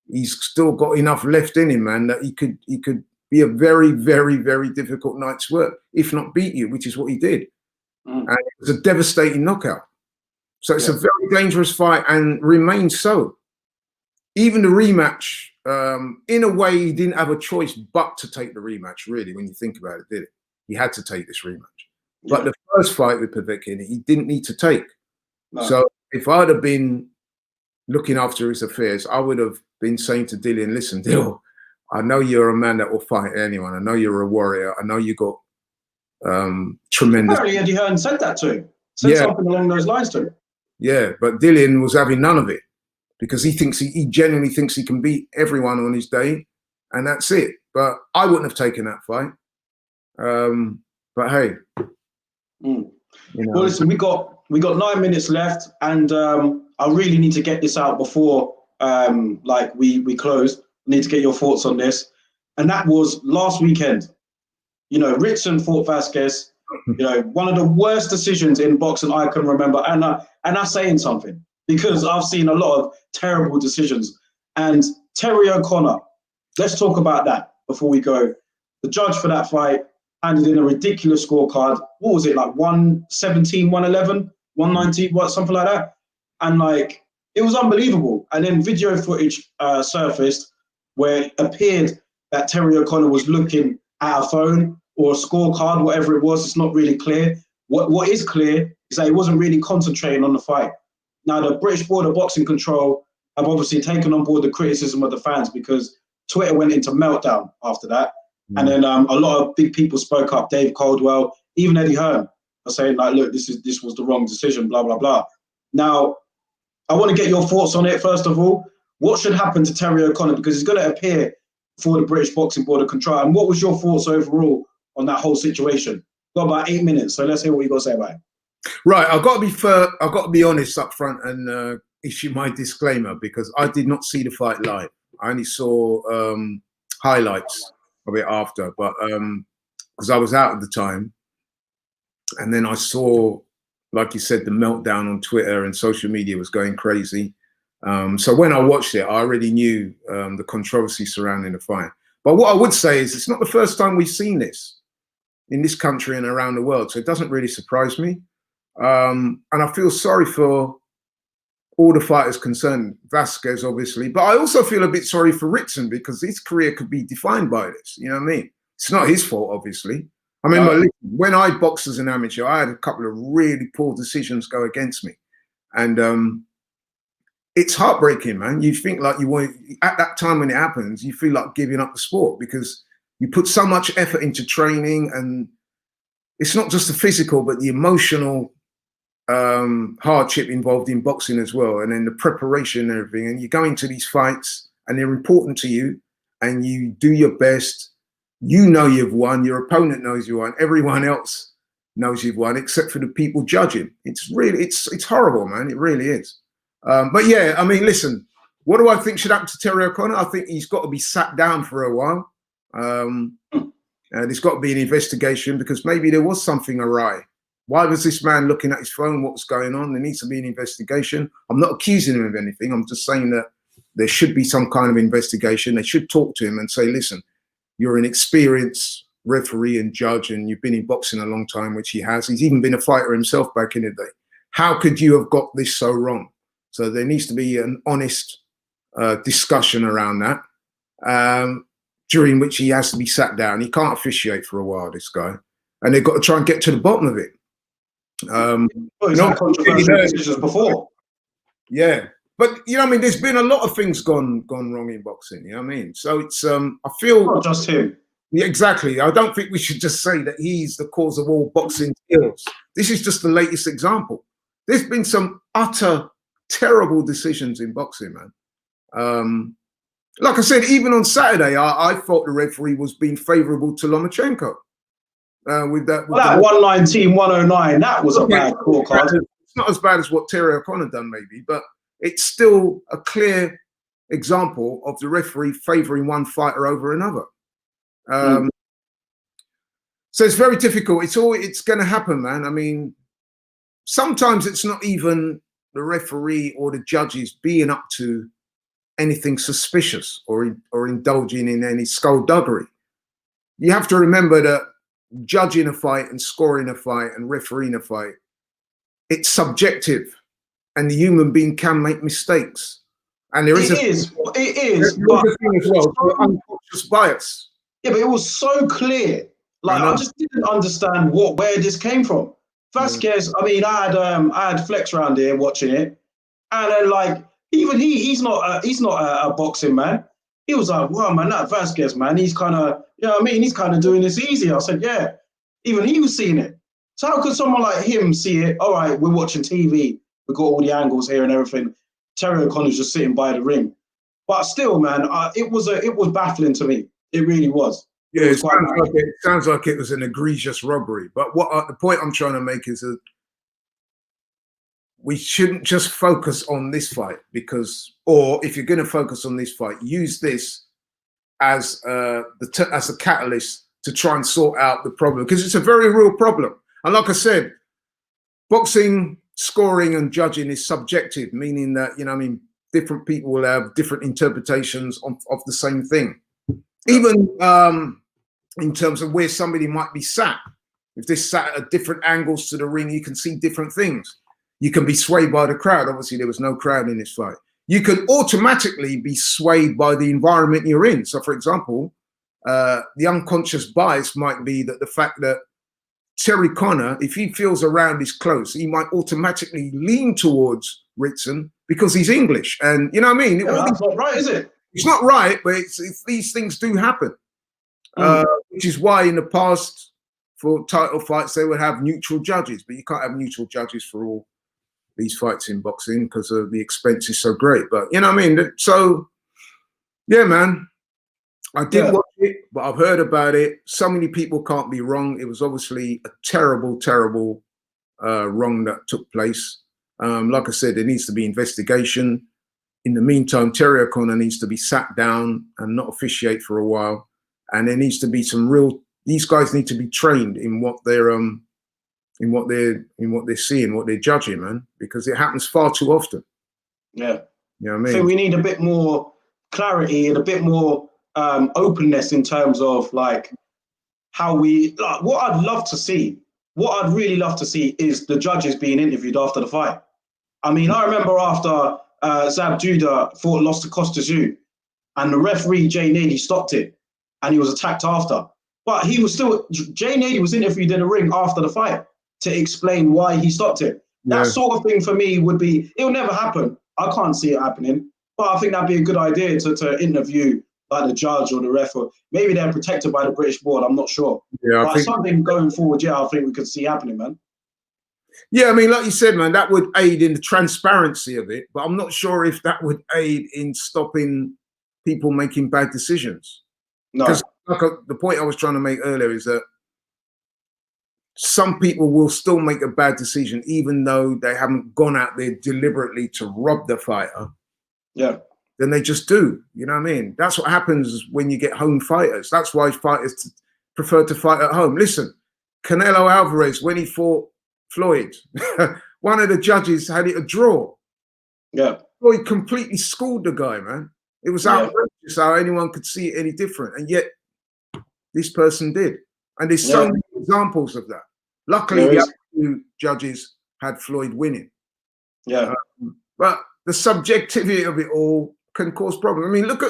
He's still got enough left in him, man, that he could be a very, very, very difficult night's work, if not beat you, which is what he did. And it was a devastating knockout. So it's a very dangerous fight and remains so. Even the rematch, in a way, he didn't have a choice but to take the rematch, really, when you think about it, did it? He had to take this rematch. But the first fight with Povetkin, he didn't need to take. No. So if I'd have been looking after his affairs, I would have been saying to Dillian, listen, Dill, I know you're a man that will fight anyone. I know you're a warrior. I know you got tremendous. Apparently Eddie Hearn said that to him. Said something along those lines to him. Yeah, but Dillian was having none of it because he thinks he genuinely thinks he can beat everyone on his day, and that's it. But I wouldn't have taken that fight. But hey, you know. Well, listen, we got 9 minutes left, and I really need to get this out before like we close. I need to get your thoughts on this, and that was last weekend. You know, Ritson fought Vasquez. You know, one of the worst decisions in boxing I can remember, and I'm saying something because I've seen a lot of terrible decisions. And Terry O'Connor, let's talk about that before we go. The judge for that fight handed in a ridiculous scorecard. What was it, like 117, 111, 190, what, something like that? And like, it was unbelievable. And then video footage surfaced where it appeared that Terry O'Connor was looking at a phone or a scorecard, whatever it was. It's not really clear. What is clear is that he wasn't really concentrating on the fight. Now, the British Board of Boxing Control have obviously taken on board the criticism of the fans because Twitter went into meltdown after that. And then a lot of big people spoke up. Dave Caldwell, even Eddie Hearn, are saying like, look, this was the wrong decision, blah, blah, blah. Now, I want to get your thoughts on it, first of all. What should happen to Terry O'Connor? Because he's going to appear for the British Boxing Board of Control. And what was your thoughts overall on that whole situation? Got about 8 minutes, so let's hear what you got to say about it. Right, I've got to be honest up front and issue my disclaimer because I did not see the fight live. I only saw highlights of it after, but because I was out at the time, and then I saw, like you said, the meltdown on Twitter and social media was going crazy. So when I watched it, I already knew the controversy surrounding the fight. But what I would say is it's not the first time we've seen this in this country and around the world, so it doesn't really surprise me. And I feel sorry for all the fighters concerned, Vasquez obviously, but I also feel a bit sorry for Ritson because his career could be defined by this, you know what I mean? It's not his fault, obviously. I mean, when I boxed as an amateur, I had a couple of really poor decisions go against me. And it's heartbreaking, man. You think like you want, at that time when it happens, you feel like giving up the sport because you put so much effort into training, and it's not just the physical, but the emotional hardship involved in boxing as well. And then the preparation and everything. And you go into these fights and they're important to you and you do your best. You know you've won, your opponent knows you won, everyone else knows you've won, except for the people judging. It's really, it's horrible, man. It really is. But yeah, I mean, listen, what do I think should happen to Terry O'Connor? I think he's got to be sat down for a while. There's got to be an investigation because maybe there was something awry. Why was this man looking at his phone? What was going on? There needs to be an investigation. I'm not accusing him of anything. I'm just saying that there should be some kind of investigation. They should talk to him and say, listen, you're an experienced referee and judge and you've been in boxing a long time, which he has. He's even been a fighter himself back in the day. How could you have got this so wrong? So there needs to be an honest discussion around that, during which he has to be sat down. He can't officiate for a while, this guy. And they've got to try and get to the bottom of it. Well, he's had controversial decisions before. Yeah. But, you know what I mean? There's been a lot of things gone wrong in boxing, you know what I mean? So it's, I feel... Not just him. Yeah, exactly. I don't think we should just say that he's the cause of all boxing ills. This is just the latest example. There's been some utter terrible decisions in boxing, man. Like I said, even on Saturday, I thought the referee was being favourable to Lomachenko. With that 119, 109, that was a bad scorecard. It's not as bad as what Terry O'Connor done, maybe, but it's still a clear example of the referee favouring one fighter over another. So it's very difficult. It's going to happen, man. I mean, sometimes it's not even the referee or the judges being up to anything suspicious or indulging in any skullduggery. You have to remember that judging a fight and scoring a fight and refereeing a fight, it's subjective, and the human being can make mistakes. And there is it is, but thing as well, unconscious bias. Yeah, but it was so clear. Like I just didn't understand where this came from. Vasquez, I mean, I had Flex around here watching it, and then like even he's not a boxing man. He was like, wow, man, that Vasquez, man, he's kind of, you know what I mean? He's kind of doing this easy. I said, yeah. Even he was seeing it. So how could someone like him see it? All right, we're watching TV. We've got all the angles here and everything. Terry O'Connor's just sitting by the ring. But still, man, it was baffling to me. It really was. Yeah, it sounds like it was an egregious robbery. But the point I'm trying to make is that we shouldn't just focus on this fight or if you're going to focus on this fight, use this as a catalyst to try and sort out the problem, because it's a very real problem. And like I said, boxing, scoring and judging is subjective, meaning that, you know, I mean, different people will have different interpretations of the same thing. Even in terms of where somebody might be sat. If they're sat at different angles to the ring, you can see different things. You can be swayed by the crowd. Obviously, there was no crowd in this fight. You can automatically be swayed by the environment you're in. So, for example, the unconscious bias might be that the fact that Terry Connor, if he feels around is close, he might automatically lean towards Ritson because he's English. And you know what I mean? Yeah, that's not right, is it? It's not right, but these things do happen. Which is why in the past, for title fights, they would have neutral judges, but you can't have neutral judges for all these fights in boxing because of the expense is so great. But you know what I mean? So, yeah, man, I did watch it, but I've heard about it. So many people can't be wrong. It was obviously a terrible, terrible wrong that took place. Like I said, there needs to be investigation. In the meantime, Terry O'Connor needs to be sat down and not officiate for a while. And there needs to be these guys need to be trained in what they're seeing, what they're judging, man, because it happens far too often. Yeah. You know what I mean? I think we need a bit more clarity and a bit more openness in terms of like how what I'd really love to see is the judges being interviewed after the fight. I mean, I remember after Zab Judah lost to Costa Tzu, and the referee Jay Nady stopped it, and he was attacked after. But Jay Nady was interviewed in the ring after the fight to explain why he stopped it. That sort of thing for me it'll never happen. I can't see it happening, but I think that'd be a good idea to interview like the judge or the ref, or maybe they're protected by the British board. I'm not sure. Yeah, but something going forward, I think we could see happening, man. Yeah, I mean, like you said, man, that would aid in the transparency of it, but I'm not sure if that would aid in stopping people making bad decisions. No. Because the point I was trying to make earlier is that some people will still make a bad decision, even though they haven't gone out there deliberately to rob the fighter. Yeah. Then they just do. You know what I mean? That's what happens when you get home fighters. That's why fighters prefer to fight at home. Listen, Canelo Alvarez, when he fought Floyd, one of the judges had it a draw. Yeah. Floyd completely schooled the guy, man. It was outrageous how anyone could see it any different. And yet this person did. And there's so many examples of that. Luckily, the other two judges had Floyd winning. Yeah. But the subjectivity of it all can cause problems. I mean, look,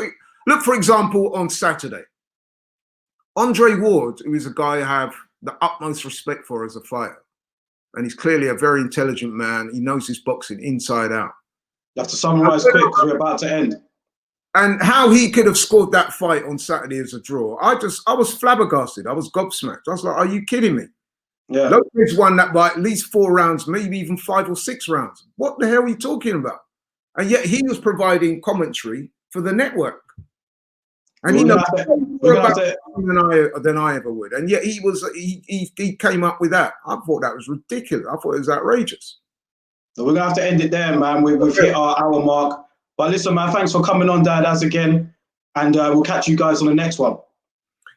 for example, on Saturday. Andre Ward, who is a guy I have the utmost respect for as a fighter, and he's clearly a very intelligent man. He knows his boxing inside out. You have to summarize quick because we're about to end. And how he could have scored that fight on Saturday as a draw, I was flabbergasted. I was gobsmacked. I was like, are you kidding me? Yeah. Lopez won that by at least 4 rounds, maybe even 5 or 6 rounds. What the hell are you talking about? and yet he was providing commentary for the network. And he We're knows gonna have more to- about than I ever would. And yet he came up with that. I thought that was ridiculous. I thought it was outrageous. We're gonna have to end it there, man. We've hit our hour mark. But listen, man, thanks for coming on, Dad, as again, and we'll catch you guys on the next one.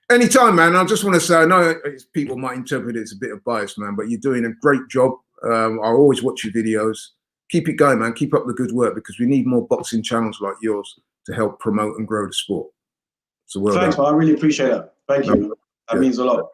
Anytime, man. I just want to say, I know people might interpret it as a bit of bias, man, but you're doing a great job. I always watch your videos. Keep it going, man. Keep up the good work, because we need more boxing channels like yours to help promote and grow the sport. So well Thanks, done. man. I really appreciate that. Thank you. That means a lot.